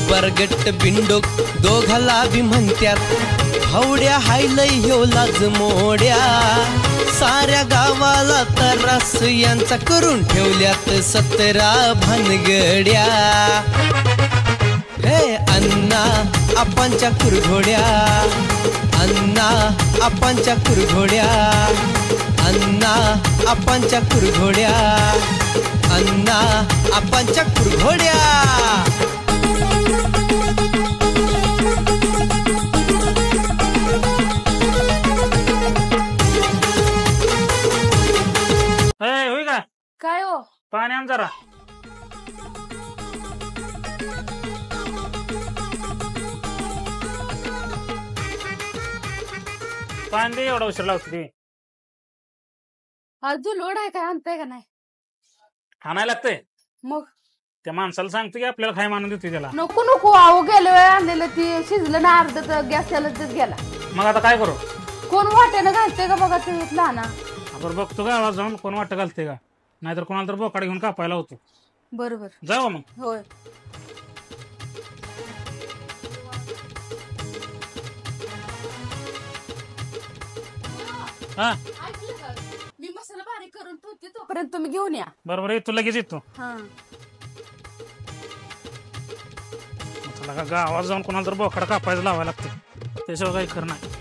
बरगट बिंडोक दोघाला बी म्हणत्यात हवड्या हायलय ह्यो लाज मोड्या साऱ्या गावाला तरास यांचा करून ठेवल्यात 17 भानगड्या हे अण्णा आपांच्या कुरघोड्या अण्णा आपांच्या कुरघोड्या अण्णा आपांच्या कुरघोड्या अण्णा आपांच्या कुरघोड्या होय का काय हो पाणी आण जरा पाणी दे एवढा उशीर लावतो ते अजून लोड आहे काय आणताय का नाही आणायला लागतंय मग त्या माणसाला सांगतो की आपल्याला खाय मानून देतोय त्याला नको नको आहो गेल्या वेळ आणलेलं ती शिजलं ना अर्ध तर गॅस त्यालाच गेला मग आता काय करू कोण वाट्यानं घालते का बघा ते लहान आपण बघतो का आवाज जाऊन कोण वाटत घालते का नाहीतर कोणाला तर बोकाड घेऊन कापायला होतो बरोबर जाऊ मग होय हा मी मसाला बारीक करून ठेवते तोपर्यंत तुम्ही घेऊन या बरोबर येतो लगेच येतो हा चला का गावात जाऊन कोणाला तर बोकाड कापायला लावायला लागते त्याशिवाय काही खरं नाही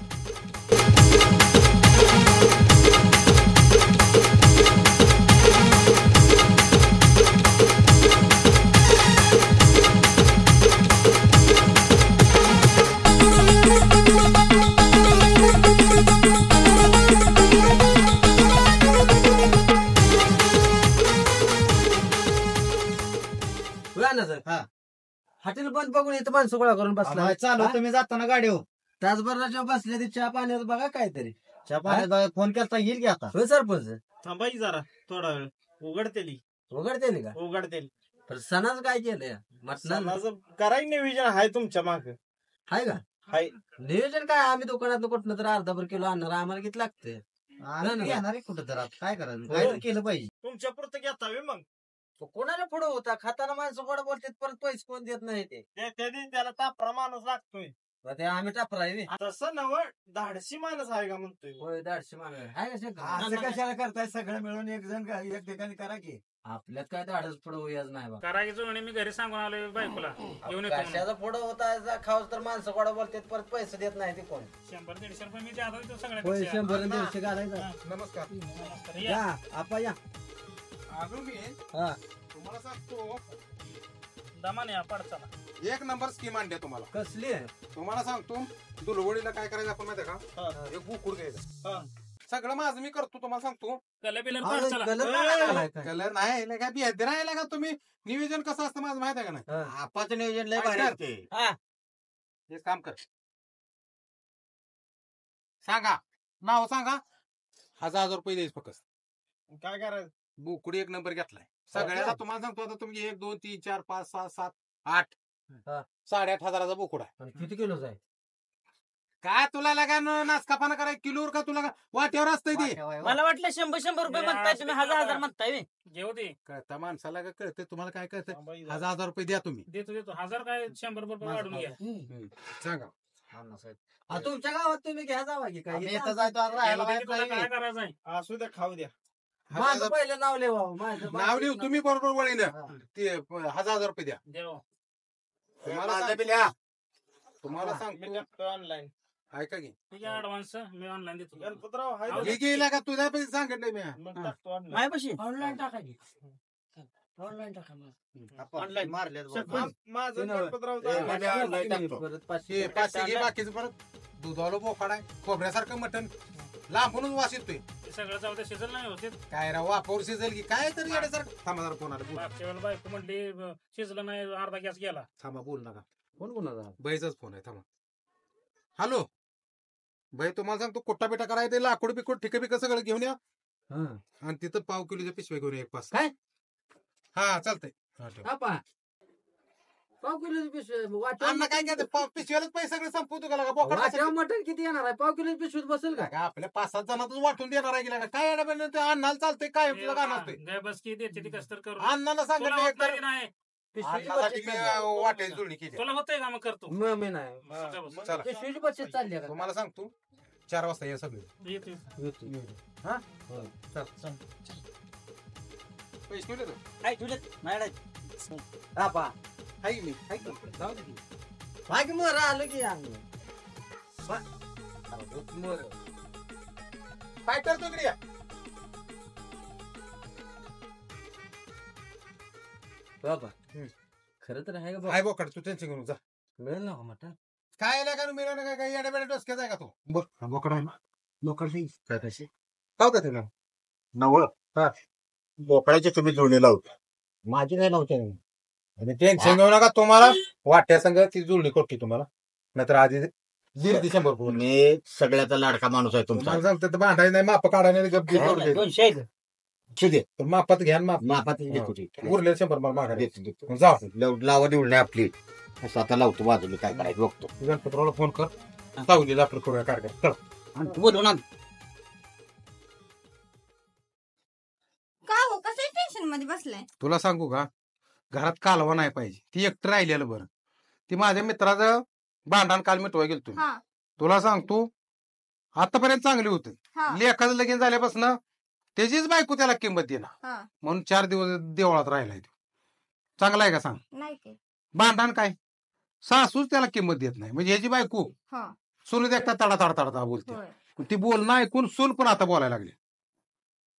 हॉटेल बंद बघून इथं माणसं गोळा करून बसला चालू तुम्ही जाताना गाडी हो तासभर जेव्हा बसले ते चहा पाण्यात बघा काहीतरी चहा पाण्यात फोन केला येईल की आता होय सरपंच थांबाई जरा थोडा वेळ उघडतेली उघडते का उघडतेली पण सणाच काय केलंय म्हटलं माझं करायचं नियोजन आहे तुमच्या माग हाय का हाय नियोजन काय आम्ही दुकानात कुठनं तर अर्धा किलो आणणार आम्हाला किती लागते येणार कुठं तर आता काय करायचं काय तर केलं पाहिजे तुमच्या पुरतं घेता होय मग कोणाला पुढे होता खाताना माणसं गोड बोलतात परत पैसे कोण देत नाही ते त्याने त्याला तापरा माणूस लागतोय मग ते आम्ही टापराय तसं नव धाडशी माणूस आहे का म्हणतोय होय 150 मागे हाय का असं कशाला करताय सगळं मिळून एक जण एक ठिकाणी करा की आपल्यात काय धाडस पुढे होईच नाही बा करायचं म्हणे मी घरी सांगून आलोय बायकोला घेऊन येतो म्हणून. कशाचा पुढे होता खाऊस तर माणसं गोड बोलतात परत पैसे देत नाही ते कोण 100-150 रुपये मी द्यायला होतो होय सगळ्या 100-150 घालायचा नमस्कार या आपा या आलो मी हा तुम्हाला सांगतो दमाने पडचा एक नंबर स्कीम आणली तुम्हाला कसली आहे तुम्हाला सांगतो दुलवडीला काय करायचं आपण माहिती आहे का एक बुकुड घ्यायचा सगळं माझं मी करतो तुम्हाला सांगतो कलर बिलर अरे, पडचा कलर काय काय? कलर नाही काय बिहार राहिला का तुम्ही नियोजन कसं असतं माझं माहिती आहे का नाही हा. आपाचं नियोजन लय भारी असते एक काम कर सांगा नाव सांगा 1000 रुपये द्यायच फक्त काय करायचं बुकुडी एक नंबर घेतलाय सगळ्याला तुम्हाला सांगतो आता तुम्ही 1 2 3 4 5 6 7 8 हा. 8,500चा बुकुड आहे आणि किती किलोच आहे काय तुला लागा नाचकापाना कराय किलोवर का तुला वाट्यावर असतंय ते मला वाटलं 100 रुपये म्हणताय तुम्ही 1000 म्हणताय घेऊ दे कळतं माणसाला का कळतं तुम्हाला काय कळतं 1000 रुपये द्या तुम्ही देतो 1000 काय 100 रुपये वाढून घ्या सांगा तुमच्या गावात तुम्ही घ्या जावा की काय आम्ही इथं जायचो आता राहायला घेऊ दे, तुला बाहेर काय करायचंय असू द्या खाऊ द्या माझं पहिलं नाव लिहा माझं नाव लिहू तुम्ही बरोबर वळीन ते 1000 रुपये द्या देव तुम्हाला सांगतो ऑनलाईन ऐका की ठीक आहे ऍडव्हान्स मी ऑनलाईन देतो गणपतराव गेला का तुझ्या पैसे सांगत नाही मी मायपाशी ऑनलाईन टाकायची ऑनलाईन टाका ऑनलाईन मारले माझं गणपतराव परत 500 पाचशे घे बाकीचं परत दुधाला बोकाड आहे खोबऱ्यासारखं मटण लांबूनच वास येतोय ते सगळं जाऊ दे शिजल नाही होते काय राव वापावर शिजेल की काय तरी येण्यासारखं थांबा जरा फोन आला मागच्या वेळेला बायको म्हणली शिजलं नाही अर्धा गॅस गेला थांबा बोल नका कोण कोणाचा बैचाच फोन आहे थांबा हॅलो बाई तुम्हाला सांगतो कुट्टा बिटा करायचं लाकूड बिकूड ठिक बिक सगळं घेऊन या आणि तिथं पाव किलोच्या पिशव्या घेऊन या एक पास काय? हा चालतंय आपा पाव किलोची पिशवी अण्णा काय घ्या पिशव्यालाच पैसे सगळे संपवतो का बोकड वाट्यावर मटण किती येणार आहे पाव किलोची पिशवीत बसेल का आपल्या 5-7 जणातच वाटून देणार आहे की लागा? काय अण्णाला चालतंय काय तुला काय नसतंय गाय बस की देते ती कसं तर करू अण्णाला सांगितलं एक तर नाही अन्नासाठी मी वाट्याची जुळणी केली. तुला होतंय का मग करतो मी नाही चला पिशवीची बचत चालली का तुम्हाला सांगतो 4 वाजता या सगळे. येतो. हा चल पैसे ठेवले तर काय तुझ्या मॅडम आपा हाय मी हाय की. जाऊ दे की. बाकी मग आलं की आम्ही फायटर तुकडे या. बाबा खरं तर आहे का हाय बोकड तू टेन्शन घेऊन जा. मिळेल ना मटण काय नाही का मिळालं काय काय येड्या बेड्या डोसक्याचा आहे का तू. बघ बोकड आहे ना. लोकल काय कसे काय होतं त्याला नवळ हा. बोकडाचे तुम्ही जुळणी लावता माझी काय नव्हते आणि टेन्शन घेऊ नका. तुम्हाला वाट्या संग ती जुळणी करते तुम्हाला. नाहीतर आधी 150 मी सगळ्याचा लाडका माणूस आहे तुमचा तुम्हाला सांगतो भांडायचं नाही माप काढायला नाही, गप गिप करू दे. 200 ठीक आहे पण मापात घ्या आणि माप मापात देतो ते. उरले 100 मला मागायला देतो देतो जाऊ. लावा देऊन नाही आपली असं आता लावतो बाजूला काय करायचं बघतो गणपतरावला फोन कर सावलीला आपलं करूया कार्यक्रम. चल बोलू ना का हो कसं टेन्शन मध्ये बसलाय? तुला सांगू का घरात कालवा नाही पाहिजे. ती एकटं राहिलेलं बरं. ती माझ्या मित्राचं भांडण काल मिटवाय गेलतो. हा तुला सांगतो आतापर्यंत चांगली होती. हा लेखाचं लगीन झाल्यापासून त्याचीच बायको त्याला किंमत देणार हा म्हणून 4 दिवस देवळात राहिलाय तो. चांगला आहे का सांग. नाही काय भांडण काय सासूच त्याला किंमत देत नाही. म्हणजे ह्याची बायको हा सुन देखता तडा तडा तडा बोलते. होय ती बोलणं ऐकून सून पण आता बोलायला लागली.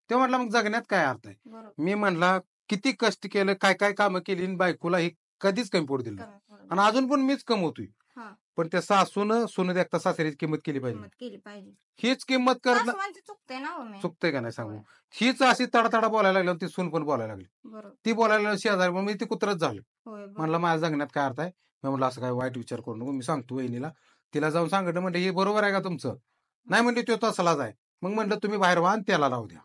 ते म्हटलं मग जगण्यात काय अर्थ आहे. बरोबर मी म्हणला किती कष्ट केलं काय काय कामं केली आणि बायकोला हे कधीच कमी पोट दिलं नाही. कमी पडलं. आणि अजून पण मीच कमवतोय. हा. पण त्या सासून सुन देखता सासरीची किंमत केली पाहिजे. किंमत केली पाहिजे. हीच किंमत करत सासवांची चुकते ना हो मी. चुकतंय का नाही सांगू. होय. हीच अशी तडतडा बोलायला लागली आणि ती सून पण बोलायला लागली. बरोबर ती बोलायला लागली शेजारी म्हणून मी ती कुत्रच झालं. होय बरोबर. म्हणलं माझ्या जगण्यात काय अर्थ आहे. मी म्हणलं असं काय वाईट विचार करू नको. मी सांगतो वहिनीला तिला जाऊन सांगितलं म्हणजे हे बरोबर आहे का तुमचं. नाही म्हणले तो तसलाच आहे. मग म्हणलं तुम्ही बाहेर व्हा आणि त्याला राहू द्या.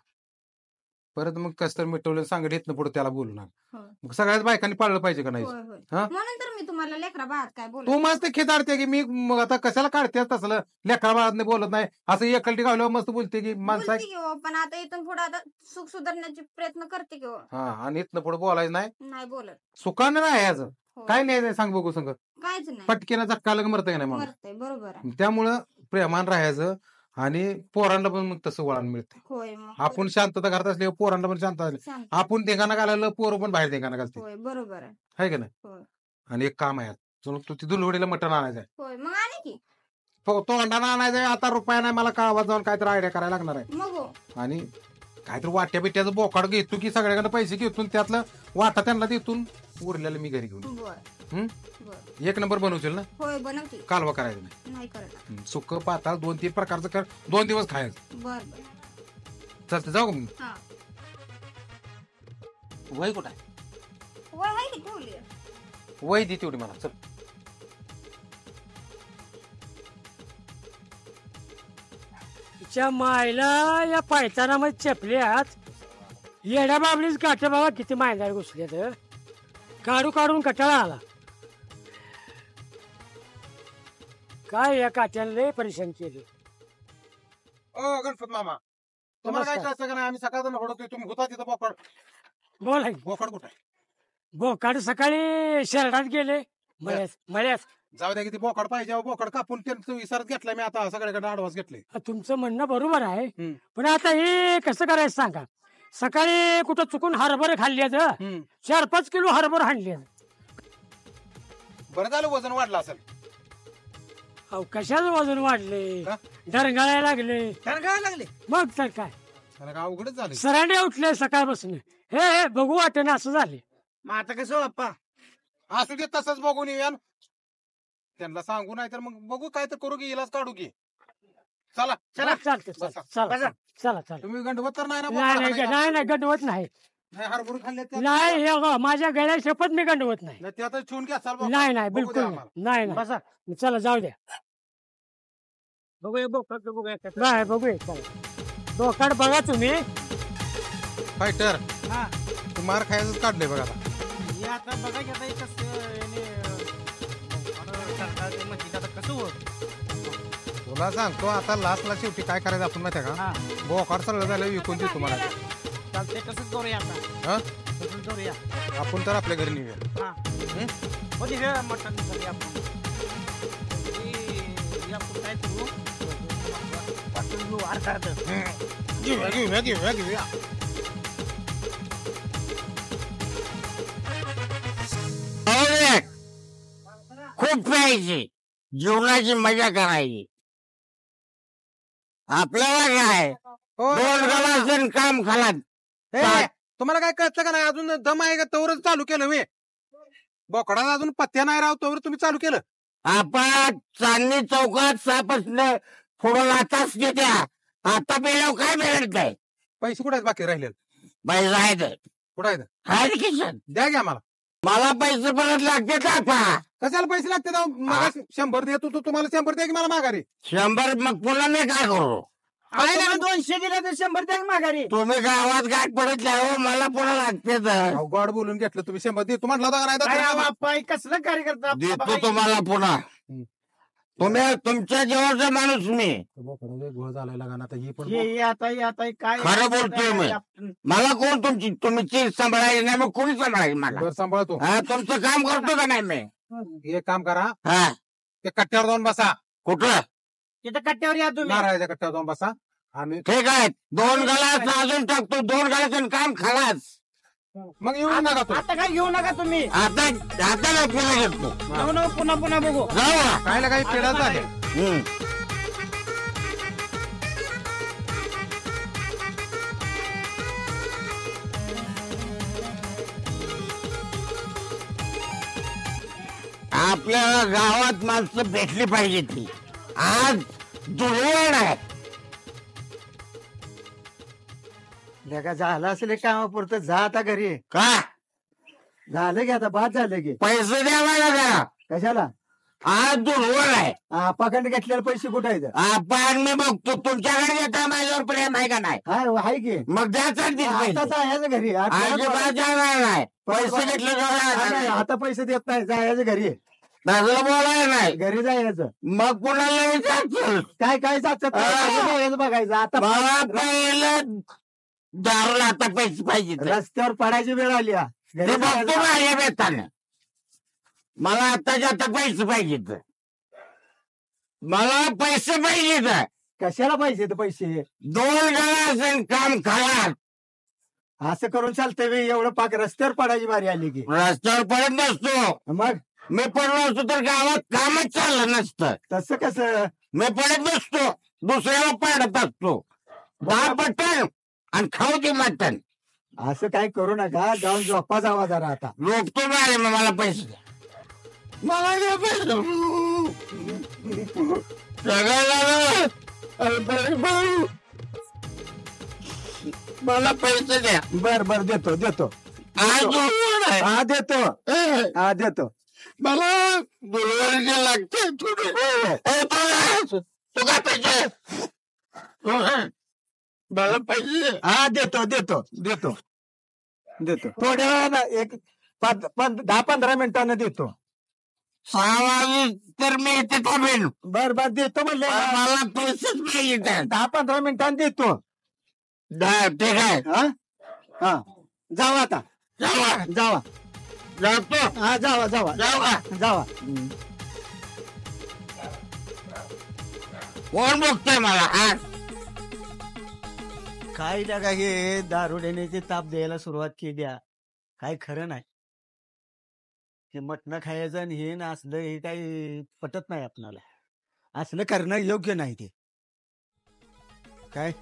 परत मग कसं तर मिटवलं सांगत येत ना पुढे त्याला बोलू नका. होय. मग सगळ्याच बायकांनी पाळलं पाहिजे का नाही. होय होय हा? म्हणून तर मी तुम्हाला लेकरा बाळात काय तू बोलत मस्त खेदाडते की मी मग आता कशाला काढते तसलं लेकरा बाळात बोलत नाही. असं एकलटी गावल्यावर मस्त बोलते की माणसा बोलते की हो, पण आता इथून पुढे आता सुख सुधारण्याचे प्रयत्न करते की हो. हा आणि इथनं पुढे बोलायचं नाही. नाही बोलत. सुखानं नाही याचं हो. काय नाही सांग बघू संग काहीच नाही पटकेनं झटका लग मरतंय का नाही म्हणून. मरतय बरोबर आहे. त्यामुळं प्रेमान राहायचं आणि पोरांना पण मग तसं वळण मिळते. होय मग आपण शांतता करत असल्यावर पोरांना पण शांत असले. शांत. आपण धिंगाणा घालायला पोरं पण बाहेर धिंगाणा घालते. होय बरोबर आहे. आहे का नाही. होय. आणि एक काम आहे तू ती दुलवडीला मटण आणायचं आहे. होय मग आणि की तोंडानं आणायचं आहे. आता रुपया नाही मला गावात जाऊन काहीतरी आयडिया करायला लागणार आहे. मग हो आणि काहीतरी वाट्या बिट्याचं बोकाड घेतो की सगळ्याकडे पैसे घेतून त्यातलं वाटा त्यांना देतून उरलेलं मी घरी घेऊन बर हम्म? बर 1 नंबर बनवशील ना. होय बनवते. कालवा करायचं नाही. नाही करत. सुक्क पाताळ 2-3 प्रकारचं कर. 2 दिवस खायचं. बर बर चालतं जाऊ का मग. हा वय कुठं आहे? वय आहे की ठेवली आहे. वय दे तेवढी मला. चल तिच्या मायला या पायतानामध्ये चपल्यात येड्या बाबलीच काटे बाबा किती मायदार घुसले काढू काढून कटाळा आला. काय या काट्याने लय परेशान केले. ओ गणपत मामा तुम्हाला काय नमस्कार. करायचं का नाही. आम्ही सकाळचं होतो तुम्ही होता तिथं बोकड. बोला बोकड कुठं आहे. बोकाड सकाळी शहरात गेले मळ्यात. जाऊ द्या किती बोकड पाहिजे अहो, बोकड कापून त्यांचं विसरत घेतलाय मी आता सगळ्याकडे ऍडव्हान्स घेतले. तुमचं म्हणणं बरोबर आहे हम्म. पण आता हे कसं करायचं सांगा. सकाळी कुठं चुकून हरभरे खाल्ल्यात 4-5 किलो हरभर हाणले. बरं झालं वजन वाढलं असेल. अहो कशाचं वजन वाढले का? डरगाळायला लागले. त्याला काय लागले मग तर काय त्याला काय अवघडच झालं. सरांडे उठले सकाळपासून. हे बघू वाटेना असं झाले. मग आता कसं बाप्पा असू दे तसंच बघून येऊया. त्यांना सांगू नाही तर मग बघू काय तर करू की इलाज काढू की. चला चला. चालते बसा. चला चला चला. तुम्ही गंडवत तर नाही ना नाही बोकडाला नाही नाही नाही नाही गंडवत नाही. नाही हरभरू खाल्ले ते नाही हे बघा, माझ्या गळ्या शपथ मी गंडवत नाही. नाही, ते आता ठेवून घ्या चाल बोकड. नाही नाही बघू बिलकुल द्या नाही. आम्हाला. नाही नाही बसा. चला जाऊ द्या. बघूया बघूया नाही बघूया चला. बोकाड बघा तुम्ही. फायटर हा. तू मार खायचं काढलंय बघा आता. हे आता बघा की आता हे कसं याने, सरकार ते म्हणते आता कसं होत. तुला सांगतो आता लास्टला शेवटी काय करायचं आपण माहिती आहे हा. का. बोकाड सगळं झालं विकून देतो मला. चालते तसंच करूया आता. हा तसंच करूया. आपण तर आपल्या घरी निघूया. मटण आपण काय करू पाठवून घेऊ अर्धा घेऊया. खूप प्यायची, जीवनाची मजा करायची. आपल्याला काय हो, दोन गलासन काम खालात. तुम्हाला काय कळतं का नाही? अजून दम आहे का? तवरच चालू केलं मी. बोकडा अजून पत्त्या नाही राव, तवर तुम्ही चालू केलं. आपण चांदणी चौकात सापसलं फोडून आताच घेत्या. आता पेल्यावर काय मिळत नाही. पैसे कुठे आहेत बाकी राहिले? पैसा आहेत, कुठे आहेत? हाय किशन. द्या घ्या मला. मला पैसे परत लागते आता. कशाला पैसे लागते राव? मग 100 देतो तो, तुम्हाला 100 द्या की मला माघारी. 100 मग पुन्हा मी काय करू? 200 दिले तर 100 द्या माघारी. तुम्ही गावात गाठ पडत नाही, मला पुन्हा लागते तर गॉड बोलून घेतलं तुम्ही. 100 देतो म्हटलं होता का नाही? कसलं कार्यकर्ता देतो तुम्हाला पुन्हा. तुम्ही तुमच्या जवळचा माणूस मी. घोळ झालाय लागा आता. ही पण आता काय खरं बोलतोय मी. मला कोण तुम्ही चीज सांभाळायची नाही, मग कोणी सांभाळायची मला? घर सांभाळतो. तुमचं काम करतो का नाही मी? एक काम करा, हा ते कट्ट्यावर जाऊन बसा. कुठं? तिथं कट्ट्यावर या तुम्ही. नारळाच्या कट्ट्यावर जाऊन बसा. आम्ही ठीक आहे, 2 गलास अजून टाकतो. 2 गलास काम खालाच. मग येऊ नका तो. आता काय घेऊ नका तुम्ही. आता नाही पुन्हा घेतो. पुन्हा बघू. जाऊ. काय काही पेढा झाले. आपल्या गावात माणसं भेटली पाहिजे ती. आज दुर्वळ आहे. झालं असेल कामापुरतं, जा आता घरी. का झालं की आता, बाद झालं की. पैसे द्या मला जरा. कशाला? आज दुर्वळ आहे. आपाकडे घेतलेले पैसे कुठे आहेत? आपण मी बघतो तुमच्याकडे येता माझ्यावर प्रेम आहे का नाही? आहे की. मग द्यायचं आता जायचं घरी. अजिबात जाणार नाही. पैसे घेतले जाणार. आता पैसे देत नाही, जायचं घरी. तसलं बोलायला नाही. घरी जायचं. मग कुणाला विचारतो? काय जायचं बघायचं. आता मला पहिलं दारूला आता पैसे पाहिजे. रस्त्यावर पडायची वेळ आली. ते बघतो ना या बेताने. मला आताच्या आता पैसे पाहिजेत. मला पैसे पाहिजेत. कशाला पाहिजे ते पैसे? 2 गलास काम खाला. असं करून चालतंय बे? एवढं पाक रस्त्यावर पडायची बारी आली की. रस्त्यावर पडत नसतो. मग मी पडलो असतो तर गावात कामच चाललं नसतं. तसं कसं? मी पडत नसतो, दुसऱ्याला पाडत असतो. 10 बटन आणि खाऊ दे मटण. असं काय करू नका. जाऊन झोपा जावा जरा. आता रोखतो नाही. मग मला पैसे द्या. मला द्या पैसे. मला पैसे द्या. बर देतो. आज दुर्वळ आहे. हा देतो. मला दुर्वळचे लागते तू काय पैसे? मला पैसे. हा देतो. थोड्या वेळानं एक 10-15 मिनिटांना देतो. 6 वाजले तर मी इथे थांबेन. बर देतो म्हणले. मला पैसेच पाहिजे. 10-15 मिनिटांनी देतो. ठीक आहे. हा जावा आता. जावा. जातो. हा जावा. जाऊ का? कोण बघतोय मला? काय लागा हे दारू देण्याची ताप द्यायला सुरुवात केली. काय खरं नाही. हे मटण खायचं आणि हे ना असलं, हे काही पटत नाही आपणाला. असलं करणं योग्य नाही ते. काय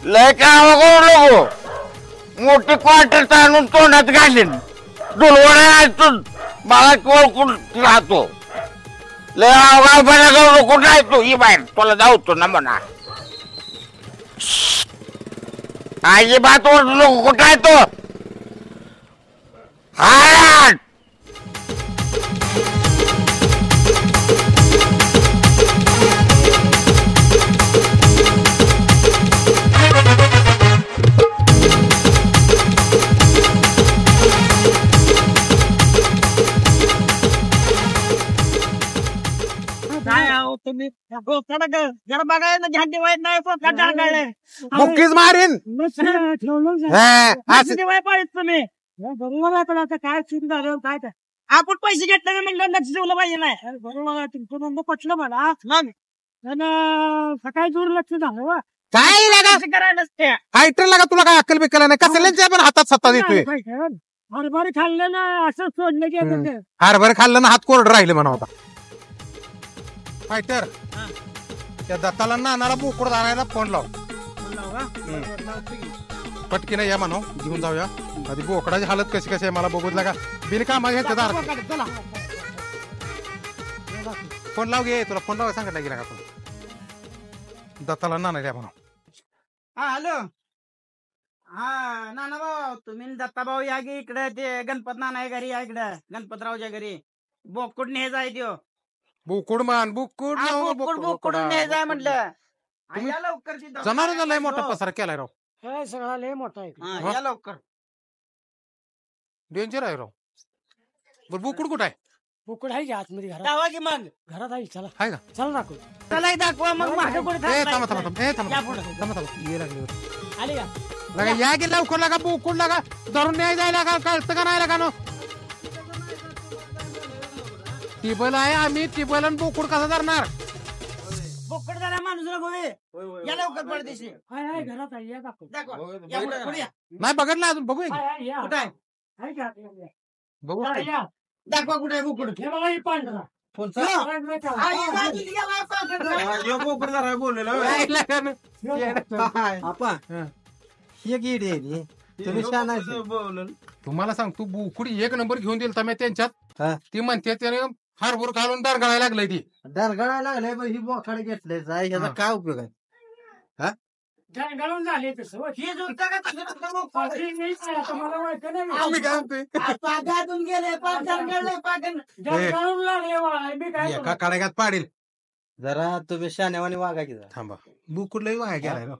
लय काम करू नको. मोठी क्वार्टर आणून तोंडात घालीन. दुर्वळ मला कोण राहतो. लय अवघडपणा करू नको. नाही तू ही बाहेर तुला जाऊतो ना म्हणा. अजिबात ओरडू नको. कुठं आहे तो? हा काय आहो तुम्ही जरा बघायला झंडी वाईट नाही मुक्कीच मारीन हा, असं- तुम्ही बरोबर आहे पण आता काय चूक झालं काय काय आपण पैसे घेतले म्हणलं लक्ष ठेवलं पाहिजे नाही बरोबर आहे तुमचं म्हणणं पटलं मला मग सकाळी दूर लक्ष झालं काय लागा करायला नसते फायटर लागा तुला काय अक्कल बिकल नाही कसल्यांच्या पण हातात सत्ता देतोय हरभरे खाल्लं ना असं सोडलं की हरभर खाल्लं ना हात कोरड राहिले म्हणा होता फायटर त्या दत्ताला नानाला बोकड आणायला फोन लाव पटकीने या म्हणा घेऊन जाऊया आधी बोकडाची हालत कशी कशी आहे मला बघूच लागा बिनकामा घ्यायचं दार फोन लाव घे तुला फोन लावा सांगत गेला का फोन दत्ताला नाना द्या म्हणा हा हॅलो हा नाना भाऊ तुम्ही दत्ता भाऊ या की इकडे ते गणपत नाना घरी या इकडे गणपतरावच्या घरी बोकुड न्यायचा आहे त्यो बोकुड मान बोकुड बोकुड न्यायचा म्हटलं या लवकर जनावर लय मोठा पसार केलाय राव सगळा लय मोठा आहे या लवकर डेंजर आहे राव बरं बोकुड कुठं आहे बोकुड आहे की आतमध्ये घरात की मग घरात आहे चला आहे का चला दाखव चला दाखवा मग माझ्या कुठे थांबा थांबा थांबा थांबा थांबा ये लागले आली का लगा या गे लवकर लागा बोकुड लागा धरून न्याय जायला का कळतं का नाही लागा नो टिबल आहे आम्ही टिबल आणि बोकुड कसा धरणार बोकड झाला माणूस गोवे या लवकर पडदेशी घरात आहे या दाखव नाही बघितलं अजून बघू कुठे आहे बघू दाखवा कुठे आहे बोकड हे बघा ही पांढरा तुम्हाला सांगतो बोकुड एक नंबर घेऊन दिल तर मी त्यांच्यात ती म्हणते त्याने हारभूर घालून दरगळायला लागलंय ती दरगळायला लागलंय पण ही बोकाड घेतलंय ह्याचा काय उपयोग आहे गळून झाले तसं ही जुळता का मला माहिती नाही आम्ही काय म्हणतोय पागातून गेले गळून लागले मी काय एका काड्यात पाडील जरा तुम्ही शाण्यावाने वागा की जरा. थांबा बोकुडलाही वाया गेलाय राव.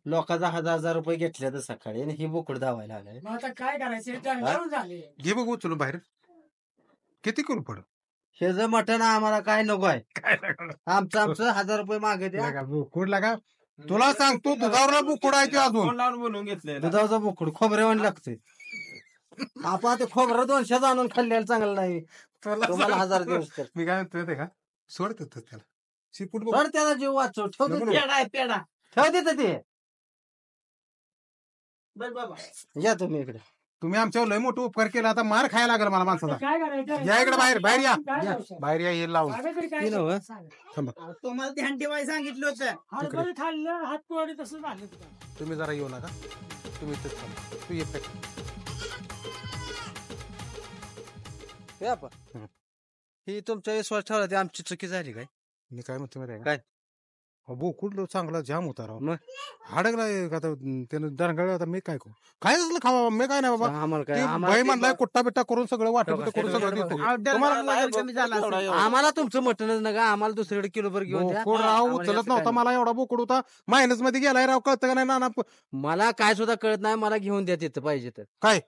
लोकांचा 1000 रुपये घेतले तर सकाळी आणि ही बोकड धावायला आलाय मग आता काय करायचं गळून झाले घे बघू उचलून बाहेर किती करू पड हे जर मटण आम्हाला काय नको आहे काय लागलं? आमचं 1000 रुपये मागे द्या लागा बोकुड लागा तुला सांगतो दुधावर बोकुड आहे ते अजून लावून बोलून घेतलंय दुधाचा बोकड खोबऱ्यावानी लागतंय आपण ते खोबरं 200 आणून खाल्लेलं चांगलं नाही तुम्हाला 1000 दिवस तर मी काय म्हणतोय ते का सोडत त्याला शिपूट बघ. तर त्याला जीव वाचव ठेव नको, दे नको. पेडा आहे पेडा ठेव देत ते बर बाबा या तुम्ही इकडे तुम्ही आमच्यावर लय मोठं उपकार केला आता मार खायला लागला मला माणसाचा काय करायचं या इकडे बाहेर बाहेर या काय बाहेर या हे लावून ती नव्ह. थांबा तुम्हाला ध्यान ठेवायला सांगितलं होतं हरभरे खाल्लं हात पोळी तसं झालं तुम्ही जरा येऊ नका तुम्ही इथेच थांबा. तू ये पे. हे आपण ही तुमच्या विश्वास ठेवला ती आमची चुकी झाली काय मी काय म्हणतो माहिती आहे काय? का बोकुड चांगला जाम होता राव मग? हाडकला आता त्यानं दरंगळ आता मी काय करू काय असलं खावा मी काय नाही बाबा आम्हाला काय ती आम्हाला बाई म्हणलाय कुट्टा बिट्टा करून सगळं वाटप करून सगळं देतो तुम्हाला आम्हाला तुमचं मटणच नका आम्हाला दुसरीकडे किलोभर घेऊन द्या बोकुड राव आम्हाला उचलत जास्त नव्हता काय मला एवढा बोकुड होता मायनस मध्ये गेलाय राव कळतं का नाही नाना नाही. मला काय सुद्धा कळत नाही मला घेऊन द्या तिथं पाहिजे तर काय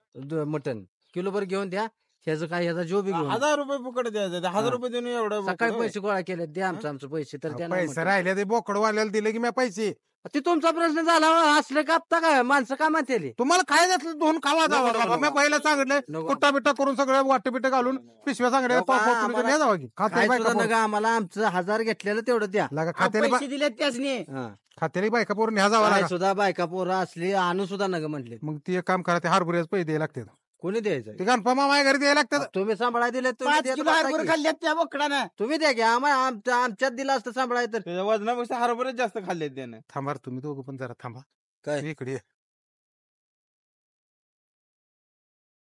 मटण किलोभर घेऊन द्या ह्याचं काय ह्याचा जो बी घेऊन द्या. 1000 रुपये फुकट द्यायचं 1000 रुपये देऊन एवढं सकाळी पैसे गोळा केले द्या आमचे पैसे तर द्या ना पैसे मटण. राहिले ते बोकड वाल्याला दिले की मी पैसे ते तुमचा प्रश्न झाला असले कापता काय माणसं काय म्हणते तुम्हाला काय जातलं दोन खावा जावा नको, मी नको. पहिला सांगितलं नको. कुट्टा बिट्टा करून सगळं वाट बिट्ट घालून पिशव्या सांगड्या नको, आम्हाला- जावा की काय खात्याला सुद्धा बायका नका आम्हाला आमचं 1000 घेतलेलं तेवढं द्या लागा खात्याला पैसे दिले त्याचने हा. खात्याला बायका पोरून ह्या जावा काय लागा सुद्धा बायका पोरं असली आणू सुद्धा नका म्हटले मग ती एक काम करा ते हारभुऱ्याचे पैसे द्यायला लागतात कोणी द्यायचं ते गणपा मामा घरी द्यायला लागतात तुम्ही सांभाळाय दिले 5 किलो हरभरे खाल्ल्यात त्या बोकडानं तुम्ही द्या की आमच्यात दिलं असतं सांभाळाय तर त्याच्या वजनापेक्षा हरभरेच जास्त खाल्ले त्याने थांबा रे, तुम्ही दोघं पण जरा थांबा काय? तू इकडे ये.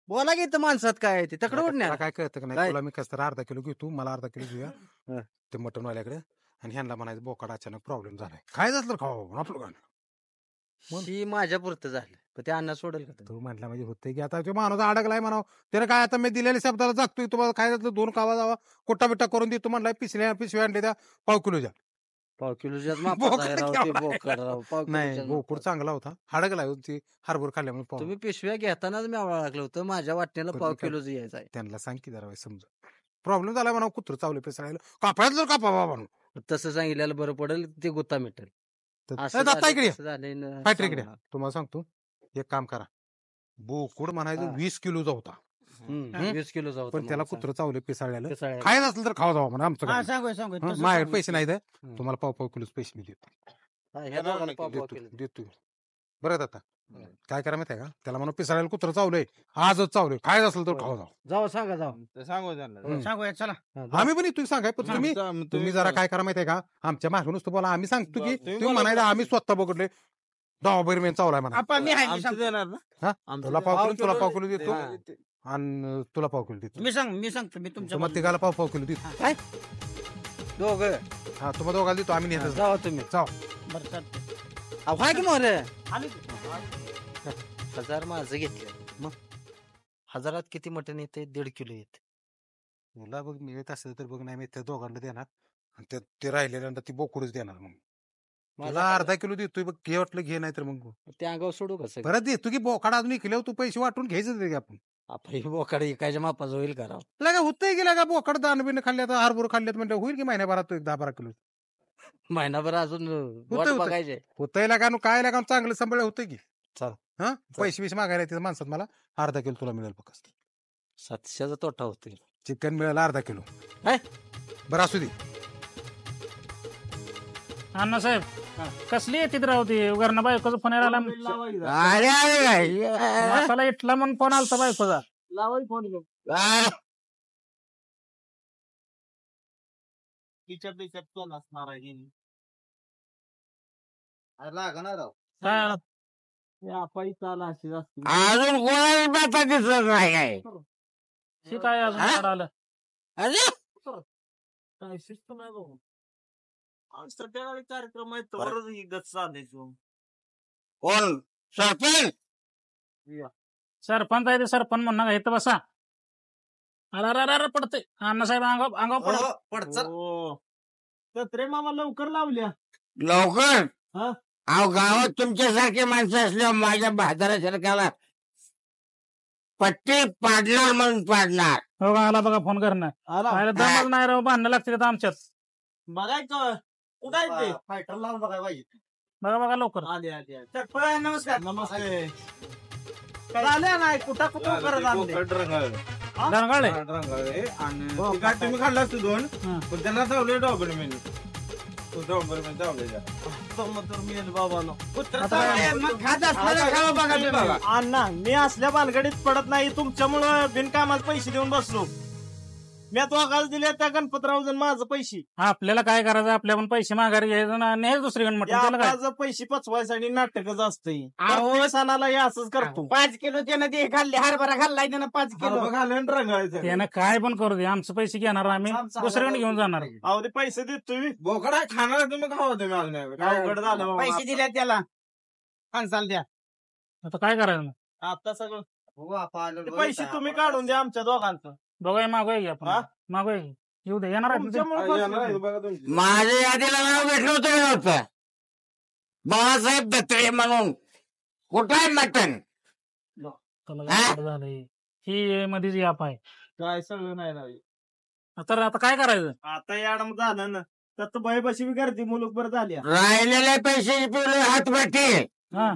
बोला की इथं माणसात काय आहे ते तकडं तुला उडणार काय कळतं का नाही काय? तुला मी कसं तर अर्धा किलो घेतो मला अर्धा किलो घेऊया हा. ते मटन वाल्याकडे आणि ह्यांना म्हणायचं बोकाड अचानक प्रॉब्लेम झालाय काय झालं खावा आपलं गाणं ही माझ्या पुरतं झालं पण ते अण्णा सोडेल का तू म्हटलं म्हणजे होतंय की आता तो माणूस अडकलाय म्हणावं त्याने काय आता मी दिलेल्या शब्दाला जागतोय तुम्हाला काय झालं 2 कावा जावा कुट्टा बिट्टा करून देतो म्हणलाय पिशव्या आणले त्या पाव किलोच्या पाव किलोच्याच बोकड मापाचा आहे राव ते केवढा आहे? बोकड राव पाव नाही किलोच्याच बोकुड मापाचा. चांगला होता हडकलाय ती हरभर खाल्ल्यामुळे पाव तुम्ही पिशव्या घेतानाच मी आवडा लागलं होतं माझ्या वाटण्याला पण पाव ते काय- किलोच यायचं आहे त्यांना सांग की जरा समजा प्रॉब्लेम झाला म्हणा कुत्र चावले पेसरायला कापायचं कापा बाबा म्हणून तसं सांगितलेलं बरं पडेल ते गुत्ता मिटेल. असं दत्ता झालं, इकडे तसं झालंय न फॅक्टरी इकडे सांगू नका. तुम्हाला सांगतो एक काम करा बोकुड म्हणायचं 20 किलोचा होता 20 किलोचा होता पण त्याला माणूस. कुत्र चावले पिसाळ्याला पिसाळ्याला. खायचं असलं तर खावा जावा म्हणा आमचं हा काय. सांगू सांगू हं, तसं माझ्याकडे सांगू. पैसे नाही तर तुम्हाला पाव किलोच पैसे मी देतो हा, ह्या दोघांना पाव पाव केलं. देतो बरं आता काय करा माहिती आहे का त्याला म्हणून पिसाळ्याला कुत्र चावलंय आजच चावलंय खायचं असलं तर खावा जावा जाऊ सांगा जाऊ. ते सांगू त्यांना सांगूया चला. आम्ही पण तुम्ही सांगाय पण तुम्ही जरा काय करा माहितीये का आमच्या मागे नुसतं बोला आम्ही सांगतो की तुम्ही म्हणायचं आम्ही स्वतः बघितले डॉबरमेन चावलाय म्हणा आपण मी आहे, मी आमचं सांगतो. देणार ना हा? आमचं तुला पाव किलो तुला किलो पाव किलो देतो हा. आणि तुला पाव किलो देतो मी सांगतो मी तुमच्या तुम्हाला तिघाला पाव पाव किलो देतो दोघं हा तुम्हाला दोघाला देतो आम्ही नेतो जावा तुम्ही. जाऊ बरं चालतंय. अहो, हाय की मोर आले की? 1000 माझं घेतलं मग 1000 किती मटण येते 1.5 किलो येते. तुला बघ मिळत असेल तर बघ नाही मी त्या दोघांना देणार आणि ते राहिलेल्यांना ती बोकडच देणार मग मला अर्धा किलो देतोय बघ घे वाटलं घे नाही तर मग ते अंगावर सोडू कसं परत देतो की बोकाड अजून इकल्यावर तू पैसे वाटून घ्यायचं तरी आपण आपण बोकाडे इकायच्या मापाचं होईल करावं. लगा होतंय गेला का बोकड दानबिन खाल्ल्यात हरभर खाल्ल्यात म्हणजे होईल की महिन्याभरात 10-12 किलो महिनाभर अजून वाट होतंय. बघायचे. होतंय लागा काय लागा चांगलं सांभाळ होतंय की चाल. हा पैसे मागायला येते माणसात मला अर्धा किलो तुला मिळेल बघ 700चा तोटा होतोय. चिकन मिळेल अर्धा किलो काय? बरं असू दे अण्णासाहेब कसली येते राव ती घरनं बायकोचा फोन आला अरे अरे मसाला इटला म्हणून फोन आलता बायकोचा. लावाय फोन घेऊन. काय तिच्या देशात कोण असणार आहे हिने? लागणार काय या पैसा आला अशी असते. अजून कोणाला बेता दिसत नाही काय हे काय अजून हा? वाढ आलं. अरे काय शिस्त नाही भाऊ. सध्या कार्यक्रम आहे तर ही गच चालायचो. कोण सरपंच सरपंच आहे ते सरपंच म्हणणार का इथं बसा. अरे पडते अण्णासाहेब अंगावर पडत. तत्रे मामा लवकर लावल्या. लवकर हा? अहो गावात तुमच्यासारखे माणसं असल्यावर माझ्या भादारासारख्याला पट्टी पाडणार म्हणून पाडणार. हो का आला बघा फोन करणं. आला दमच नाही राव भांडणं लागते आमच्यात. बघायचं कुठं आहे ते फायटर लावून बघाय पाहिजे. बघा लवकर. आले आले सरपंच नमस्कार. नमस्ते. झाले नाही कुठं कुठं करत आणले. दरंगाळे आणि ती गाठ तुम्ही खाल्ला असतो 2 पण त्यांना चावले डॉक्युमेंट अण्णा मी असल्या बालगडीत पडत नाही तुमच्यामुळं बिनकामाला पैसे देऊन बसलो. मी तो आगाल दिले त्या गणपतराव जण माझं पैसे आपल्याला काय करायचं आपल्या पण पैसे माघारी घ्यायचं ना नाही दुसरीकडे म्हटलं त्याला काय. माझं पैसे पचवायसाठी नाटकच असतंय. सणाला हे असंच करतो. 5 किलो त्यानं ते खाल्ले हरभरा खाल्लाय त्यानं 5 किलो घालून रंगायचं. त्यानं काय पण करू दे आमचे पैसे घेणार आम्ही दुसरीकडे घेऊन जाणार. अहो ते पैसे देतोय बोकडा खाणार तुम्ही खावा तुम्ही अजून काय. अवघड झालं बाबा. पैसे दिले त्याला माणसाला द्या. आता काय करायचं. आता सगळं ते पैसे तुम्ही काढून द्या आमच्या दोघांचं. बघाय मागूया की आपण हा? मागूया की. येऊ दे येणार आहे ना ते? तुमच्यामुळं फसलो. बघा तुमची माझ्या यादीला नाव भेटलं होतं का नव्हतं बाळासाहेब दत्रे म्हणून. कुठं आहे मटण त्याला काय अवघड झालंय. ही मध्येच याप आहे. काय सगळं नाही राव. तर आता काय करायचं. आता याडम झालं ना तर बाईपाशी बी गर्दी मुलूक बरं झाली. राहिलेल्या पैशाची पिवळे हातभट्टी हा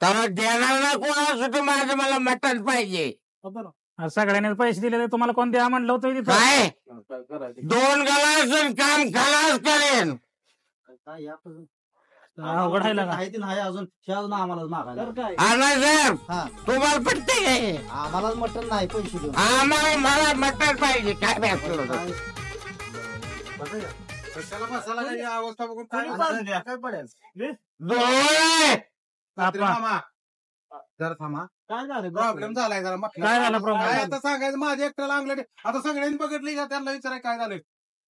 तर देणार ना कोणाला सुद्धा माझं मला मटण पाहिजे. आज सगळ्यांनी पैसे दिले तर तुम्हाला कोण द्या म्हणलं होतं तिथं. काय 2 गलास काम खलास करेन. अवघड आहे का. नाही अजून आम्हाला मागायला साहेब हा. तुम्हाला पटते काय आम्हाला मटण नाही पैसे देऊन आम्हाला मला मटण पाहिजे. काय भेटलं कशाला बसायला काय ही अवस्था बघून काय काय पडेल मामा जरा थांबा काय झालं प्रॉब्लेम झालाय जरा काय झाला problem? काय आता सांगायचं माझ्या एकट्याला अंगलट आता सगळ्यांनी बघितली का त्यांना विचाराय काय झालंय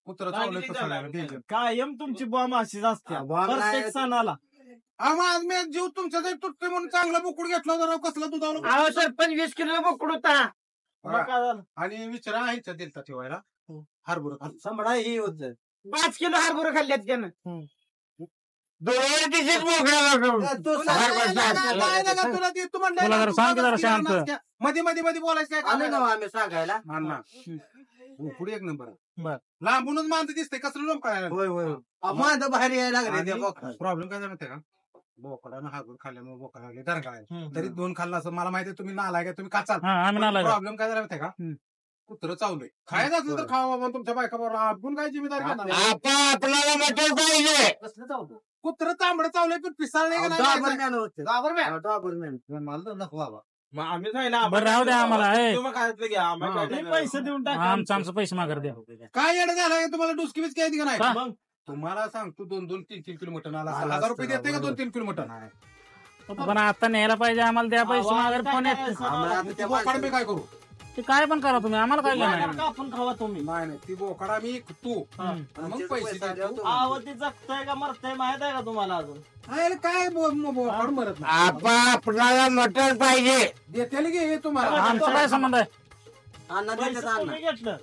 कुत्र चावलं कसं कायम तुमची बॉम्ब अशीच असते प्रत्येक सणाला. आज मी जीव तुमच्या जरी तुटतोय म्हणून चांगला बुकुड घेतला होता राव कसला दुधावला अहो सरपंच 20 किलो बोकड होता. मग काय झालं. आणि विचारा आईच्या दिलता ठेवायला हरभर संभळा ही होत 5 किलो हरभरा खाल्ल्यात त्यानं. 2 दिवशीच मोकळा तुला ते तू तुला जरा सांग की जरा शांत. मध्ये मध्ये मध्ये बोलायचं काय आले काम ना आहे? आम्ही सांगायला अण्णा बोकुड एक नंबर बर. लांबूनच माणसं दिसते कसलं लोक करायला होय होय माझं बाहेर यायला लागले प्रॉब्लेम काय माहितीये का बोकडानं हागून खाल्ल्यामुळे बोकडा लागले दरगाळायला तरी 2 खाल्ला असं मला माहिती तुम्ही नालाय का तुम्ही काचाल प्रॉब्लेम काय झाला माहितीये का कुत्र चावलंय खायचं असलं तर खावा बाबा तुमच्या बायका बरोबर आपण काय जिम्मेदारी घेणार आपल्याला मटण पाहिजे कुत्र तांबडं चावलंय पण पिसाळले का नाही मला नको बाबा मग आम्ही जायला बरं राहू द्या आम्हाला ए. तुम्ही खायचं घ्या आम्हाला काय पैसे देऊन टाका आमचं पैसे माघार द्या काय येणं झालं तुम्हाला डुसकी बिस्की आहे का नाही का? मग तुम्हाला सांगतो 2-3 किलो मटण आला 1000 रुपये देते का 2-3 किलो मटण पण आता न्यायला पाहिजे आम्हाला द्या पैसे माघार फोन येत बोकाड मी काय करू ते काय पण करा तुम्ही आम्हाला काय घेणार आपण खावा तुम्ही नाही ती बोकडा मी तू मग पैसे देतो. आवती जगताय का मरताय माहित आहे का तुम्हाला अजून अरे काय बोकाड मरत नाही आपल्याला मटण पाहिजे देते घे तुम्हाला आमचा काय संबंध आहे तुम्ही घेतलं